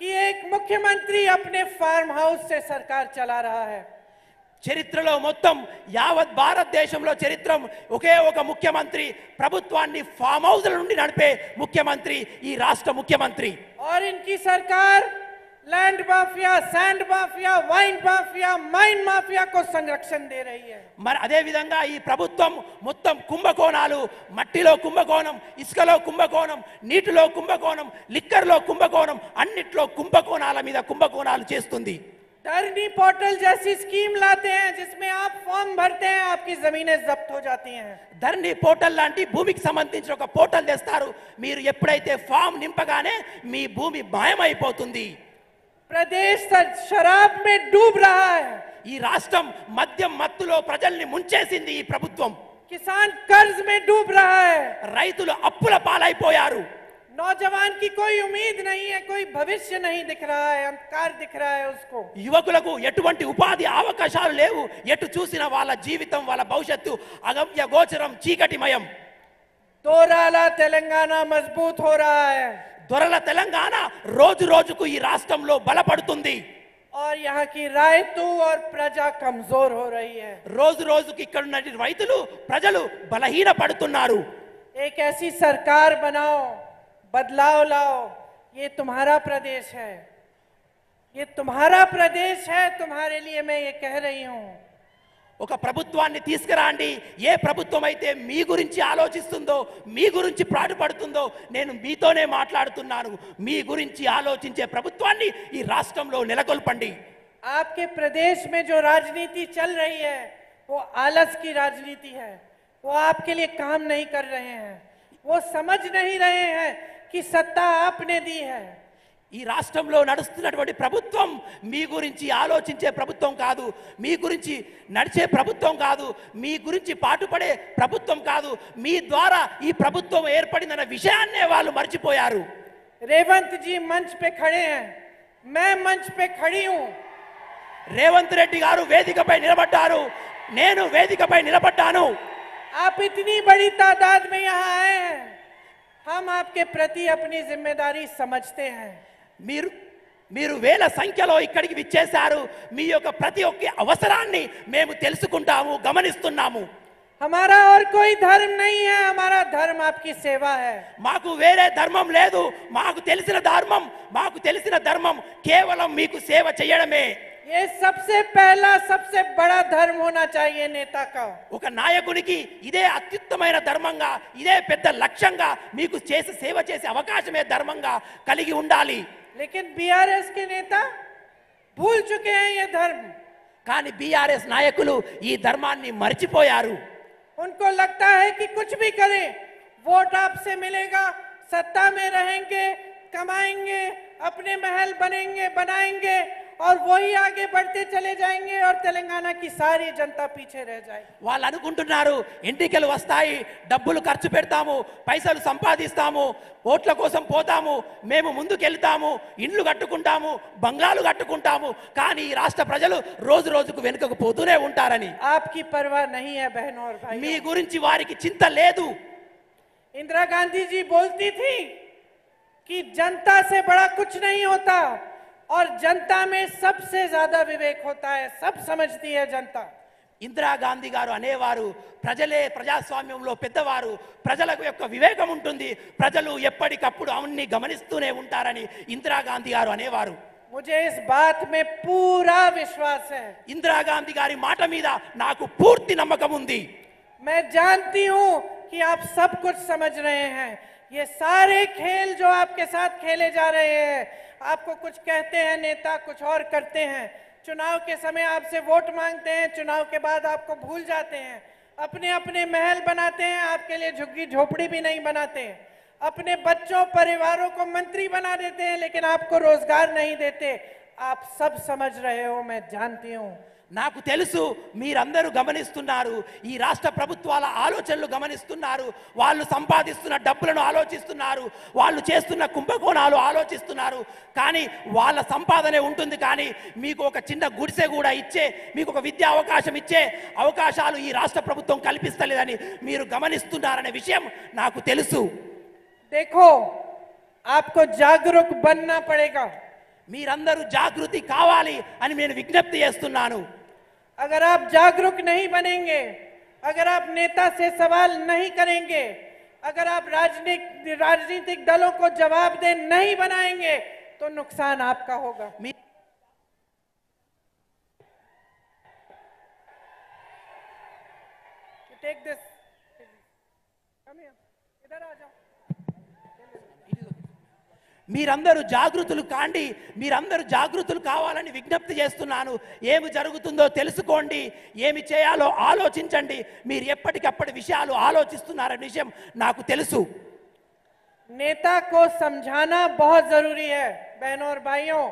Speaker 1: कि एक मुख्यमंत्री अपने फार्म हाउस से सरकार चला रहा है.
Speaker 2: చరిత్రలో మొత్తం యావత్ భారతదేశంలో చరిత్రం ఒకే ఒక ముఖ్యమంత్రి ప్రభుత్వాన్ని ఫామ్ హౌస్ల నుండి నడిపే ముఖ్యమంత్రి ఈ రాష్ట్ర ముఖ్యమంత్రి.
Speaker 1: और इनकी सरकार land mafia, sand mafia, wine mafia, mine mafia को संरक्षण दे रही है.
Speaker 2: మరి అదే విధంగా ఈ ప్రభుత్వం మొత్తం కుంభకోణాలు, మట్టిలో కుంభకోణం, ఇసుకలో కుంభకోణం, నీటిలో కుంభకోణం, లిక్కర్లో కుంభకోణం, అన్నిట్లో కుంభకోణాల మీద కుంభకోణాలు చేస్తుంది.
Speaker 1: धरनी पोर्टल जैसी स्कीम लाते हैं जिसमें आप फॉर्म भरते हैं, आपकी जमीनें जब्त हो जाती हैं.
Speaker 2: ధరణి పోర్టల్ లాంటి భూమికి సంబంధించిన ఒక పోర్టల్ తెస్తారు. మీరు ఎప్పుడైతే ఫామ్ నింపగానే మీ భూమి మాయమైపోతుంది.
Speaker 1: प्रदेश शराब में डूब रहा है.
Speaker 2: ఈ రాష్ట్రం మద్యం మత్తులో ప్రజల్ని ముంచేసింది ఈ ప్రభుత్వం.
Speaker 1: किसान कर्ज में डूब रहा है.
Speaker 2: రైతులు అప్పుల పాలైపోయారు.
Speaker 1: नौजवान की कोई उम्मीद नहीं है, कोई भविष्य नहीं दिख रहा है, अंधकार दिख रहा है उसको.
Speaker 2: యువకులకు ఎటువంటి ఉపాధి అవకాశాలు లేవు. ఎటు చూసిన వాళ్ళ జీవితం, వాళ్ళ భవిష్యత్తు అగమ్య గోచరం, చీకటిమయం.
Speaker 1: दोराला तेलंगाना मजबूत हो रहा है.
Speaker 2: దొరల తెలంగాణ రోజు రోజుకు ఈ రాష్ట్రంలో బలపడుతుంది.
Speaker 1: और यहाँ की रायतू और प्रजा कमजोर हो रही है.
Speaker 2: రోజు రోజుకి ఇక్కడ ఉన్న రైతులు, ప్రజలు బలహీన పడుతున్నారు.
Speaker 1: एक ऐसी सरकार बनाओ, बदलाव लाओ. ये तुम्हारा प्रदेश है, ये तुम्हारा प्रदेश है. तुम्हारे लिए मैं ये कह रही हूं.
Speaker 2: ఒక ప్రభుత్వాన్ని తీసుకురాండి. ఏ ప్రభుత్వం అయితే మీ గురించి ఆలోచిస్తుందో, మీ గురించి పాటుపడుతుందో, నేను మీతోనే మాట్లాడుతున్నాను. మీ గురించి ఆలోచించే ప్రభుత్వాన్ని ఈ రాష్ట్రంలో నెలకొల్పండి.
Speaker 1: आपके प्रदेश में जो राजनीति चल रही है वो आलस की राजनीति है. वो आपके लिए काम नहीं कर रहे हैं. वो समझ नहीं रहे हैं कि सत्ता आपने दी है.
Speaker 2: ఈ రాష్ట్రంలో నడుస్తున్నటువంటి ప్రభుత్వం మీ గురించి ఆలోచించే ప్రభుత్వం కాదు, మీ గురించి నడిచే ప్రభుత్వం కాదు, మీ గురించి పాటుపడే ప్రభుత్వం కాదు. మీ ద్వారా ఈ ప్రభుత్వం ఏర్పడిందన్న విషయాన్నే వాళ్ళు మర్చిపోయారు.
Speaker 1: रेवंत जी मंच पे खड़े हैं, मैं मंच पे खड़ी हूं.
Speaker 2: రేవంత్ రెడ్డి గారు వేదికపై నిలబడ్డారు, నేను వేదికపై నిలబడ్డాను.
Speaker 1: आप इतनी बड़ी तादाद में यहाँ आए हैं, हम आपके प्रति अपनी जिम्मेदारी समझते हैं.
Speaker 2: మీరు వేల సంఖ్యలో ఇక్కడికి విచ్చేశారు. మీ యొక్క ప్రతి ఒక్క అవసరాన్ని మేము తెలుసుకుంటాము, గమనిస్తున్నాము.
Speaker 1: हमारा और कोई धर्म नहीं है, हमारा धर्म आपकी सेवा है.
Speaker 2: మాకు వేరే ధర్మం లేదు. మాకు తెలిసిన ధర్మం కేవలం మీకు సేవ చేయడమే.
Speaker 1: ये सबसे पहला, सबसे बड़ा धर्म होना चाहिए नेता का.
Speaker 2: ఒక నాయకునికి ఇదే అత్యుత్తమైన ధర్మంగా, ఇదే పెద్ద లక్ష్యంగా, మీకు సేవ చేసే అవకాశమే ధర్మంగా కలిగి ఉండాలి.
Speaker 1: लेकिन बीआरएस के नेता भूल चुके हैं ये धर्म.
Speaker 2: కానీ బీఆర్ఎస్ నాయకులు ఈ ధర్మాన్ని మర్చిపోయారు.
Speaker 1: उनको लगता है कि कुछ भी करें, वोट आपसे मिलेगा, सत्ता में रहेंगे, कमाएंगे, अपने महल बनाएंगे और वही आगे बढ़ते चले जाएंगे और तेलंगाना की सारी जनता पीछे रह जाएगी.
Speaker 2: వాళ్ళు అనుకుంటున్నారు ఎన్నికలు వస్తాయి, డబ్బులు ఖర్చు పెడతాము, పైసలు సంపాదిస్తాము, ఓట్ల కోసం పోతాము, మేము ముందుకెళ్తాము, ఇండ్లు కట్టుకుంటాము, బంగ్లాలు కట్టుకుంటాము. కానీ ఈ రాష్ట్ర ప్రజలు రోజు రోజుకు వెనుకకు పోతూనే ఉంటారని.
Speaker 1: आपकी परवाह नहीं है बहनों और भाइयों.
Speaker 2: మీ గురించి వారికి చింత లేదు.
Speaker 1: इंदिरा गांधी जी बोलती थी कि जनता से बड़ा कुछ नहीं होता और जनता में सबसे ज्यादा विवेक होता है. सब समझती है जनता.
Speaker 2: ఇందిరాగాంధీ గారు అనేవారు, ప్రజలే ప్రజాస్వామ్యంలో పెద్దవారు, ప్రజలకు యొక్క వివేకం ఉంటుంది, ప్రజలు ఎప్పటికప్పుడు అవన్నీ గమనిస్తూనే ఉంటారని ఇందిరాగాంధీ గారు అనేవారు.
Speaker 1: मुझे इस बात में पूरा विश्वास है।
Speaker 2: ఇందిరాగాంధీ గారి మాట మీద నాకు పూర్తి నమ్మకం ఉంది.
Speaker 1: मैं जानती हूं कि आप सब कुछ समझ रहे हैं। ये सारे खेल जो आपके साथ खेले जा रहे हैं, आपको कुछ कहते हैं नेता, कुछ और करते हैं। चुनाव के समय आपसे वोट मांगते हैं, चुनाव के बाद आपको भूल जाते हैं। अपने अपने महल बनाते हैं, आपके लिए झुग्गी झोपड़ी भी नहीं बनाते। अपने बच्चों परिवारों को मंत्री बना देते हैं, लेकिन आपको रोजगार नहीं देते। आप सब समझ रहे हो, मैं जानती हूं।
Speaker 2: నాకు తెలుసు మీరందరూ గమనిస్తున్నారు, ఈ రాష్ట్ర ప్రభుత్వాల ఆలోచనలు గమనిస్తున్నారు, వాళ్ళు సంపాదిస్తున్న డబ్బులను ఆలోచిస్తున్నారు, వాళ్ళు చేస్తున్న కుంభకోణాలు ఆలోచిస్తున్నారు. కానీ వాళ్ళ సంపాదనే ఉంటుంది, కానీ మీకు ఒక చిన్న గుడిసె కూడా ఇచ్చే, మీకు ఒక విద్యా అవకాశం ఇచ్చే అవకాశాలు ఈ రాష్ట్ర ప్రభుత్వం కల్పిస్తలేదని మీరు గమనిస్తున్నారనే విషయం నాకు తెలుసు.
Speaker 1: देखो, आपको जागरूक बनना पड़ेगा।
Speaker 2: మీరందరూ జాగృతి కావాలి అని నేను విజ్ఞప్తి చేస్తున్నాను.
Speaker 1: अगर आप जागरूक नहीं बनेंगे, अगर आप नेता से सवाल नहीं करेंगे, अगर आप राजनीतिक दलों को जवाबदेह नहीं बनाएंगे, तो नुकसान आपका होगा। टेक दिस, इधर आ जाओ।
Speaker 2: మీరందరూ జాగృతులు కాండి, మీరందరూ జాగృతులు కావాలని విజ్ఞప్తి చేస్తున్నాను. ఏమి జరుగుతుందో తెలుసుకోండి, ఏమి చేయాలో ఆలోచించండి. మీరు ఎప్పటికప్పుడు విషయాలు ఆలోచిస్తున్నారనే విషయం నాకు తెలుసు.
Speaker 1: नेता को समझाना बहुत जरूरी है। बहनों और भाइयों,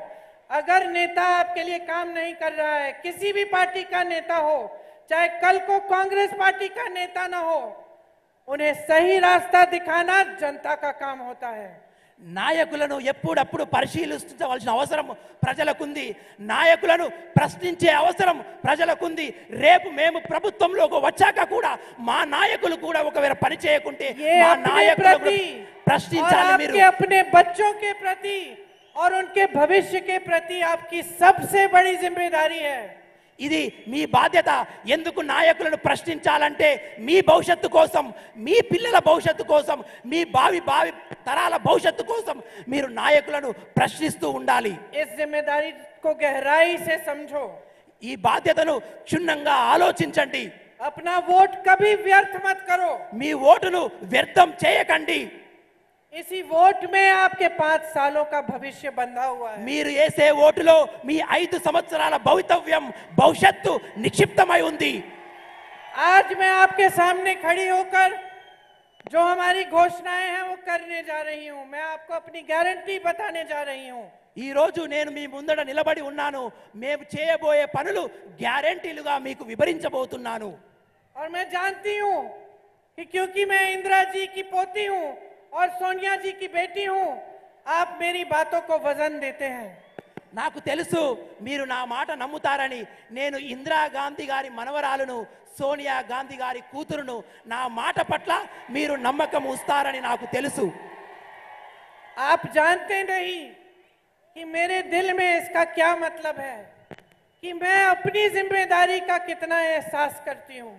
Speaker 1: अगर नेता आपके लिए काम नहीं कर रहा है, किसी भी पार्टी का नेता हो, चाहे कल को कांग्रेस पार्टी का नेता ना हो, उन्हें सही रास्ता दिखाना जनता का काम होता है।
Speaker 2: నాయకులను ఎప్పుడప్పుడు పరిశీలించవలసిన అవసరం ప్రజలకుంది, నాయకులను ప్రశ్నించే అవసరం ప్రజలకుంది. రేపు మేము ప్రభుత్వంలోకి వచ్చాక కూడా మా నాయకులు కూడా ఒకవేళ పని చేయకుంటే మా నాయకులు ప్రశ్నించాలి. మీరు
Speaker 1: अपने बच्चों के प्रति और उनके भविष्य के प्रति आपकी सबसे बड़ी जिम्मेदारी है।
Speaker 2: ఇది మీ బాధ్యత. ఎందుకు నాయకులను ప్రశ్నించాలంటే మీ భవిష్యత్తు కోసం, మీ పిల్లల భవిష్యత్తు కోసం, మీ భావి తరాల భవిష్యత్తు కోసం మీరు నాయకులను ప్రశ్నిస్తూ ఉండాలి.
Speaker 1: इस जिम्मेदारी को गहराई से समझो।
Speaker 2: ఈ బాధ్యతను క్షుణ్ణంగా ఆలోచించండి.
Speaker 1: अपना वोट कभी व्यर्थ मत करो।
Speaker 2: మీ ఓటును వ్యర్థం చేయకండి.
Speaker 1: इसी वोट में आपके 5 सालों का भविष्य बंधा हुआ है।
Speaker 2: మీరు వేసే ఓటులో మీ 5 సంవత్సరాల భవిష్యత్తు నిక్షిప్తమై ఉంది.
Speaker 1: आज मैं आपके सामने खड़ी होकर जो हमारी घोषणाएं हैं वो करने जा रही हूं। मैं आपको अपनी गारंटी बताने जा रही हूं।
Speaker 2: ఈ రోజు నేను మీ ముందట నిలబడి ఉన్నాను. మేము చేయబోయే పనులు గ్యారెంటీలుగా మీకు వివరించబోతున్నాను.
Speaker 1: और मैं जानती हूं कि क्योंकि मैं इंदिरा जी की पोती हूं और सोनिया जी की बेटी हूं, आप मेरी बातों को वजन देते हैं।
Speaker 2: నాకు తెలుసు మీరు నా మాట నమ్ముతారని. నేను ఇందిరాగాంధీ గారి మనవరాలను, సోనియా గాంధీ గారి కూతురును. నా మాట పట్ల మీరు నమ్మకం ఉంచుతారని నాకు తెలుసు.
Speaker 1: आप जानते नहीं कि मेरे दिल में इसका क्या मतलब है, कि मैं अपनी जिम्मेदारी का कितना एहसास करती हूं।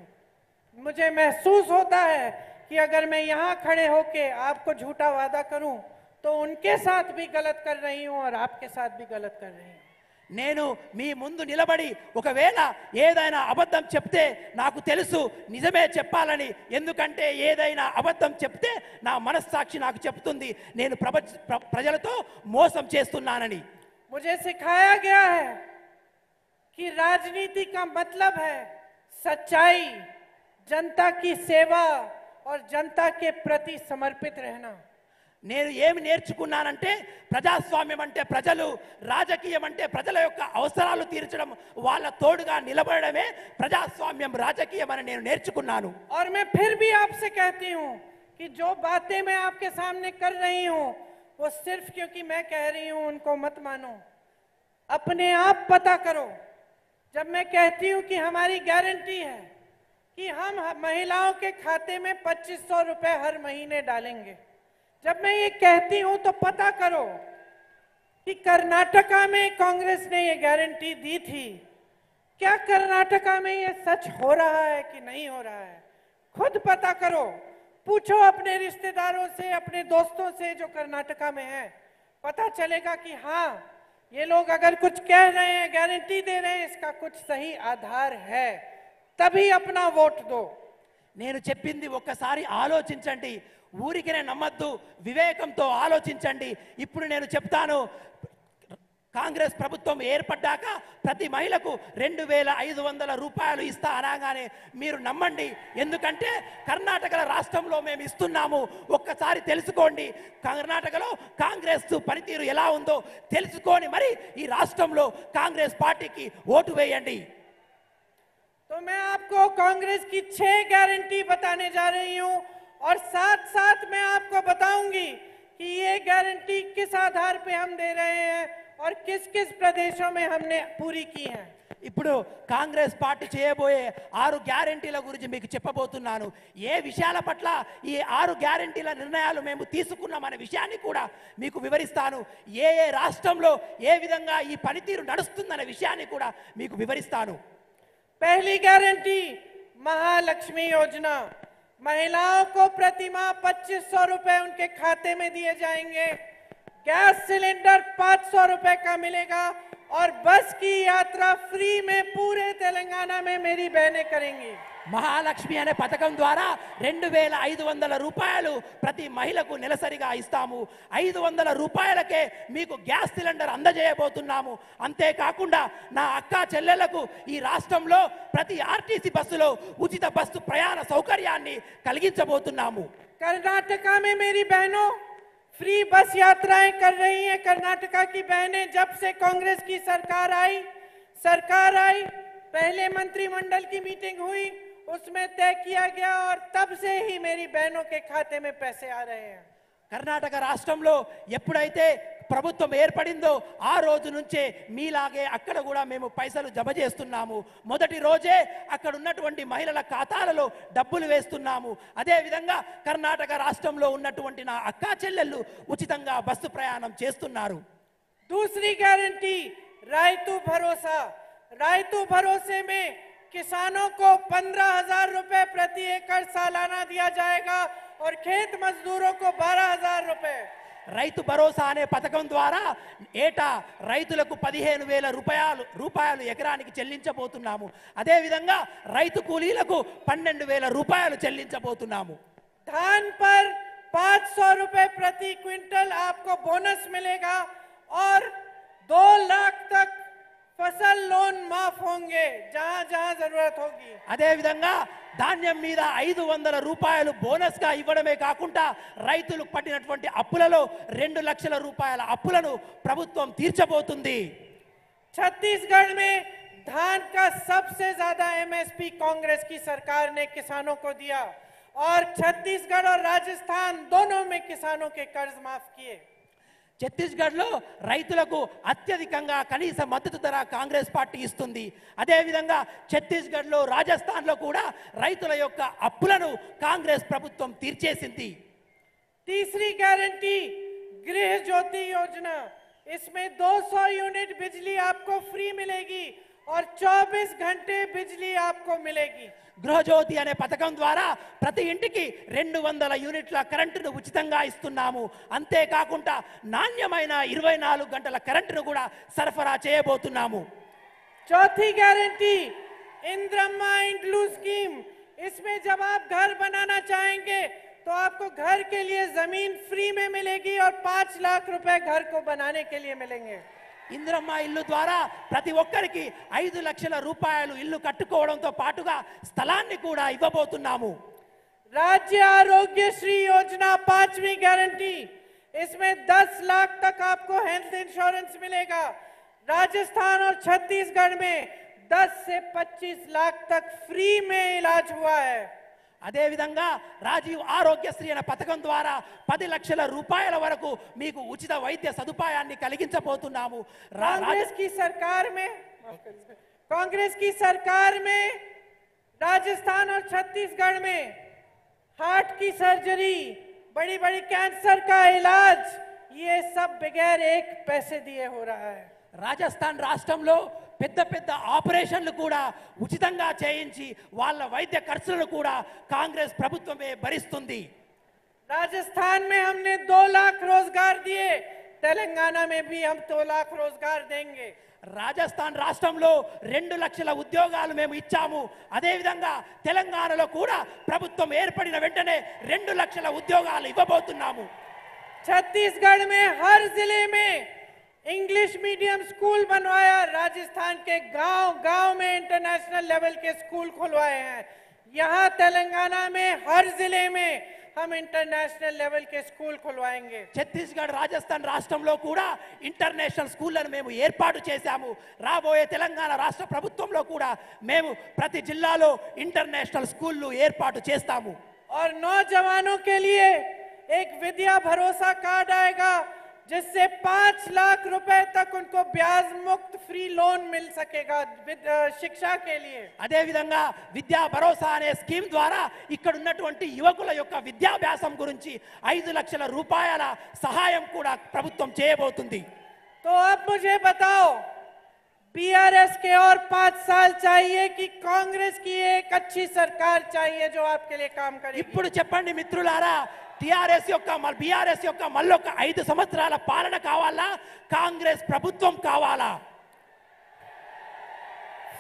Speaker 1: मुझे महसूस होता है कि अगर मैं यहाँ खड़े होके आपको झूठा वादा करूं तो उनके साथ भी गलत कर रही हूं और आपके साथ भी गलत कर रही हूं।
Speaker 2: నేను మీ ముందు నిలబడి ఒకవేళ ఏదైనా అబద్ధం చెప్తే నాకు తెలుసు నిజమే చెప్పాలని. ఎందుకంటే ఏదైనా అబద్ధం చెప్తే నా మనస్సాక్షి నాకు చెప్తుంది నేను ప్రజలతో మోసం చేస్తున్నానని.
Speaker 1: मुझे सिखाया गया है कि राजनीति का मतलब है सच्चाई, जनता की सेवा और जनता के प्रति समर्पित रहना।
Speaker 2: నేను ఏమి నేర్చుకున్నానంటే ప్రజాస్వామ్యం అంటే ప్రజలు, రాజకీయం అంటే ప్రజల యొక్క అవసరాలు తీర్చడం, వాళ్ళ తోడుగా నిలబడమే ప్రజాస్వామ్యం, రాజకీయం అని నేను నేర్చుకున్నాను.
Speaker 1: और मैं फिर भी आपसे कहती हूं कि जो बातें मैं आपके सामने कर रही हूं वो सिर्फ क्योंकि मैं कह रही हूं उनको मत मानो। अपने आप पता करो। जब मैं कहती हूं कि हमारी गारंटी है कि हम महिलाओं के खाते में 2500 रुपए हर महीने डालेंगे, जब मैं ये कहती हूं तो पता करो कि कर्नाटका में कांग्रेस ने ये गारंटी दी थी। क्या कर्नाटका में ये सच हो रहा है कि नहीं हो रहा है? खुद पता करो। पूछो अपने रिश्तेदारों से, अपने दोस्तों से जो कर्नाटका में है। पता चलेगा कि हाँ, ये लोग अगर कुछ कह रहे हैं, गारंटी दे रहे हैं, इसका कुछ सही आधार है, तभी अपना वोट दो।
Speaker 2: నేను చెప్పింది ఒక్కసారి ఆలోచించండి, ఊరికినే నమ్మద్దు, వివేకంతో ఆలోచించండి. ఇప్పుడు నేను చెప్తాను, కాంగ్రెస్ ప్రభుత్వం ఏర్పడ్డాక ప్రతి మహిళకు 2500 రూపాయలు ఇస్తా అనగానే మీరు నమ్మండి. ఎందుకంటే కర్ణాటక రాష్ట్రంలో మేము ఇస్తున్నాము. ఒక్కసారి తెలుసుకోండి, కర్ణాటకలో కాంగ్రెస్ పనితీరు ఎలా ఉందో తెలుసుకొని మరి ఈ రాష్ట్రంలో కాంగ్రెస్ పార్టీకి ఓటు వేయండి.
Speaker 1: तो मैं आपको कांग्रेस की 6 गारंटी बताने जा रही हूं और साथ साथ मैं आपको बताऊंगी कि ये गारंटी किस आधार पे हम दे रहे हैं और किस किस प्रदेशों में हमने पूरी की है।
Speaker 2: ఇప్పుడు కాంగ్రెస్ పార్టీ చేయబోయే 6 గ్యారెంటీల గురించి మీకు చెప్పబోతున్నాను. ఏ విషయాల పట్ల ఈ 6 గ్యారెంటీల నిర్ణయాలు మేము తీసుకున్నామనే విషయాన్ని కూడా మీకు వివరిస్తాను. ఏ ఏ రాష్ట్రంలో ఏ విధంగా ఈ పనితీరు నడుస్తుందనే విషయాన్ని కూడా మీకు వివరిస్తాను.
Speaker 1: पहली गारंटी महालक्ष्मी योजना, महिलाओं को प्रतिमाह 2500 रुपए उनके खाते में दिए जाएंगे। गैस सिलेंडर 500 रुपए का मिलेगा और बस की यात्रा फ्री में पूरे तेलंगाना में मेरी बहनें करेंगी।
Speaker 2: మహాలక్ష్మి అనే పథకం ద్వారా 2500 రూపాయలు ప్రతి మహిళకు నెలసరిగా ఇస్తాము. 500 రూపాయలకే మీకు గ్యాస్ సిలిండర్ అందజేయబోతున్నాము. అంతేకాకుండా నా అక్క చెల్లెలకు ఈ రాష్ట్రంలో ప్రతి ఆర్టీసీ బస్సులో ఉచిత బస్సు ప్రయాణ సౌకర్యాన్ని కలిగించబోతున్నాము.
Speaker 1: कर्नाटका में मेरी बहनों फ्री बस यात्राएं कर रही हैं। कर्नाटका की बहनें जब से कांग्रेस की सरकार आई, पहले मंत्रिमंडल की मीटिंग हुई, उसमें तय किया गया और तब से ही मेरी बहनों के खाते में पैसे आ रहे हैं।
Speaker 2: కర్ణాటక రాష్ట్రంలో ఎప్పుడైతే ప్రభుత్వం ఏర్పడిందో ఆ రోజు నుంచే మీలాగే అక్కడ కూడా మేము పైసలు జమ చేస్తున్నాము. మొదటి రోజే అక్కడ ఉన్నటువంటి మహిళల ఖాతాలలో డబ్బులు వేస్తున్నాము. అదే విధంగా కర్ణాటక రాష్ట్రంలో ఉన్నటువంటి నా అక్కా చెల్లెళ్ళు ఉచితంగా బస్సు ప్రయాణం చేస్తున్నారు.
Speaker 1: दूसरी गारंटी रायतू भरोसा। रायतू भरोसे में किसानों को 15,000 रुपए प्रति एकड़ सालाना दिया जाएगा और खेत मजदूरों को 12,000 रुपए।
Speaker 2: రైతు భరోసా అనే పథకం ద్వారా ఏటా రైతులకు 15,000 రూపాయలు ఎకరానికి చెల్లించబోతున్నాము. అదే విధంగా రైతు కూలీలకు 12,000 రూపాయలు చెల్లించబోతున్నాము.
Speaker 1: धान पर 500 रुपए प्रति क्विंटल आपको बोनस मिलेगा और 2 लाख तक फसल लोन माफ होंगे जहां जहां जरूरत होगी।
Speaker 2: అదే విధంగా ధాన్యం మీద 500 రూపాయలు బోనస్ గా ఇవ్వడమే కాకుండా రైతులకు పడినటువంటి అప్పులలో 2 లక్షల రూపాయల అప్పులను ప్రభుత్వం తీర్చబోతుంది.
Speaker 1: छत्तीसगढ़ में धान का सबसे ज्यादा एमएसपी कांग्रेस की सरकार ने किसानों को दिया और छत्तीसगढ़ और राजस्थान दोनों में किसानों के कर्ज माफ किए।
Speaker 2: ఛత్తీస్గఢ్లో రైతులకు అత్యధికంగా కనీస మద్దతు ధర కాంగ్రెస్ పార్టీ ఇస్తుంది. అదేవిధంగా ఛత్తీస్గఢ్లో రాజస్థాన్లో కూడా రైతుల యొక్క అప్పులను కాంగ్రెస్ ప్రభుత్వం తీర్చేసింది.
Speaker 1: तीसरी गारंटी गृह ज्योति योजना। इसमें 200 यूनिट बिजली आपको फ्री मिलेगी और 24 घंटे बिजली आपको मिलेगी।
Speaker 2: గృహజ్యోతి అనే పథకం ద్వారా ప్రతి ఇంటికి 200 యూనిట్ల కరెంటును ఉచితంగా ఇస్తున్నాము. అంతేకాకుండా నాణ్యమైన 24 గంటల కరెంటును కూడా సరఫరా చేయబోతున్నాము.
Speaker 1: चौथी गारंटी इंद्रम्मा इंड्लू स्कीम। इसमें जब आप घर बनाना चाहेंगे तो आपको घर के लिए जमीन फ्री में मिलेगी और 5 लाख रुपए घर को बनाने के लिए मिलेंगे।
Speaker 2: ఇంద్రమ్మ ఇల్లు ద్వారా ప్రతి ఒక్కరికి 5 లక్షల రూపాయలు ఇల్లు కట్టుకోవడంతో పాటుగా స్థలాన్ని కూడా ఇవ్వబోతున్నాము.
Speaker 1: राज्य आरोग्य श्री योजना 5वीं गारंटी। इसमें 10 लाख तक आपको हेल्थ इंश्योरेंस मिलेगा। राजस्थान और छत्तीसगढ़ में 10 से 25 लाख तक फ्री में इलाज हुआ है।
Speaker 2: అదే విధంగా రాజీవ్ ఆరోగ్యశ్రీ అనే పథకం ద్వారా 10 లక్షల రూపాయల వరకు మీకు ఉచిత వైద్య సదుపాయాన్ని కలిగించబోతున్నాము.
Speaker 1: कांग्रेस की सरकार में राजस्थान और छत्तीसगढ़ में हार्ट की सर्जरी, बड़ी बड़ी कैंसर का इलाज, ये सब बगैर एक पैसे दिए हो रहा है।
Speaker 2: రాజస్థాన్ రాష్ట్రంలో పెద్ద పెద్ద ఆపరేషన్లు కూడా ఉచితంగా చేయించి వాళ్ళ వైద్య ఖర్చులను కూడా కాంగ్రెస్ ప్రభుత్వమే భరిస్తుంది.
Speaker 1: राजस्थान में हमने 2 लाख रोजगार दिए, तेलंगाना में भी हम 2 लाख रोजगार देंगे।
Speaker 2: రాజస్థాన్ రాష్ట్రంలో 2 లక్షల ఉద్యోగాలు మేము ఇచ్చాము. అదేవిధంగా తెలంగాణలో కూడా ప్రభుత్వం ఏర్పడిన వెంటనే 2 లక్షల ఉద్యోగాలు ఇవ్వబోతున్నాము.
Speaker 1: छत्तीसगढ़ में हर जिले में इंग्लिश मीडियम स्कूल बनवाया, राजस्थान के गांव-गांव में इंटरनेशनल लेवल के स्कूल खुलवाए हैं। यहाँ तेलंगाना में हर जिले में हम इंटरनेशनल लेवल के स्कूल खुलवाएंगे।
Speaker 2: ఛత్తీస్గఢ్ రాజస్థాన్ రాష్ట్రంలో కూడా ఇంటర్నేషనల్ స్కూళ్లను మేము ఏర్పాటు చేశాము. రాబోయే తెలంగాణ రాష్ట్ర ప్రభుత్వంలో కూడా మేము ప్రతి జిల్లాలో ఇంటర్నేషనల్ స్కూళ్లు ఏర్పాటు చేస్తాము.
Speaker 1: और नौजवानों के लिए एक विद्या भरोसा कार्ड आएगा, जिससे 5 लाख रुपए तक उनको ब्याज मुक्त फ्री लोन मिल सकेगा शिक्षा के लिए।
Speaker 2: అదేవిధంగా విద్యా భరోసా అనే స్కీమ్ ద్వారా ఇక్కడ ఉన్నటువంటి యువకుల యొక్క విద్యాభ్యాసం గురించి 5 లక్షల రూపాయల సహాయం కూడా ప్రభుత్వం చేయబోతుంది.
Speaker 1: तो अब मुझे बताओ, बीआरएस के और 5 साल चाहिए कि कांग्रेस की एक अच्छी सरकार चाहिए जो आपके लिए काम करेगी?
Speaker 2: ఇప్పుడు చెప్పండి మిత్రులారా, టిఆర్ఎస్ యొక్క బీఆర్ఎస్ యొక్క మళ్ళొక 5 సంవత్సరాల పాలన కావాలా, కాంగ్రెస్ ప్రభుత్వం కావాలా?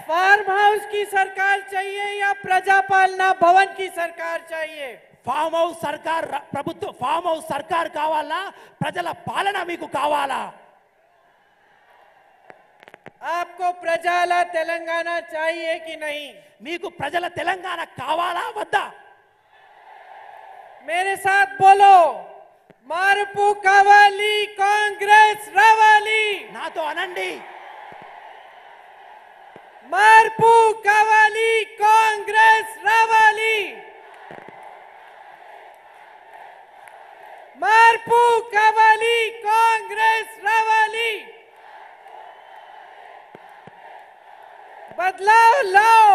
Speaker 1: फार्म हाउस की सरकार चाहिए या प्रजापालना भवन की सरकार चाहिए?
Speaker 2: ఫామ్ హౌస్ సర్కార్ ప్రభుత్వం, ఫామ్ హౌస్ సర్కార్ కావాలా, ప్రజల పాలన మీకు కావాలా?
Speaker 1: आपको प्रजाला तेलंगाना चाहिए कि नहीं?
Speaker 2: మీకు ప్రజల తెలంగాణ కావాలా వద్దా?
Speaker 1: मेरे साथ बोलो, मारपू कावाली कांग्रेस रावाली।
Speaker 2: నాతో అనండి,
Speaker 1: मारपू कावाली कांग्रेस रावाली। मारपू कावाली कांग्रेस रावाली। बदलाव लाओ,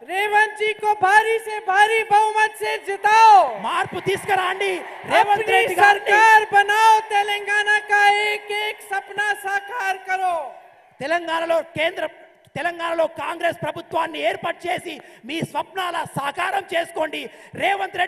Speaker 1: रेवंत जी को भारी से भारी बहुमत से जिताओ,
Speaker 2: మార్పు తీసుకురండి, రేవంత్
Speaker 1: अपनी
Speaker 2: రెడ్డి గారిని
Speaker 1: सरकार बनाओ, तेलंगाना का एक एक सपना साकार करो।
Speaker 2: తెలంగాణలో కాంగ్రెస్ ప్రభుత్వాన్ని ఏర్పాటు చేసి మీ స్వప్నాల సాకారం చేసుకోండి. రేవంత్ రెడ్డి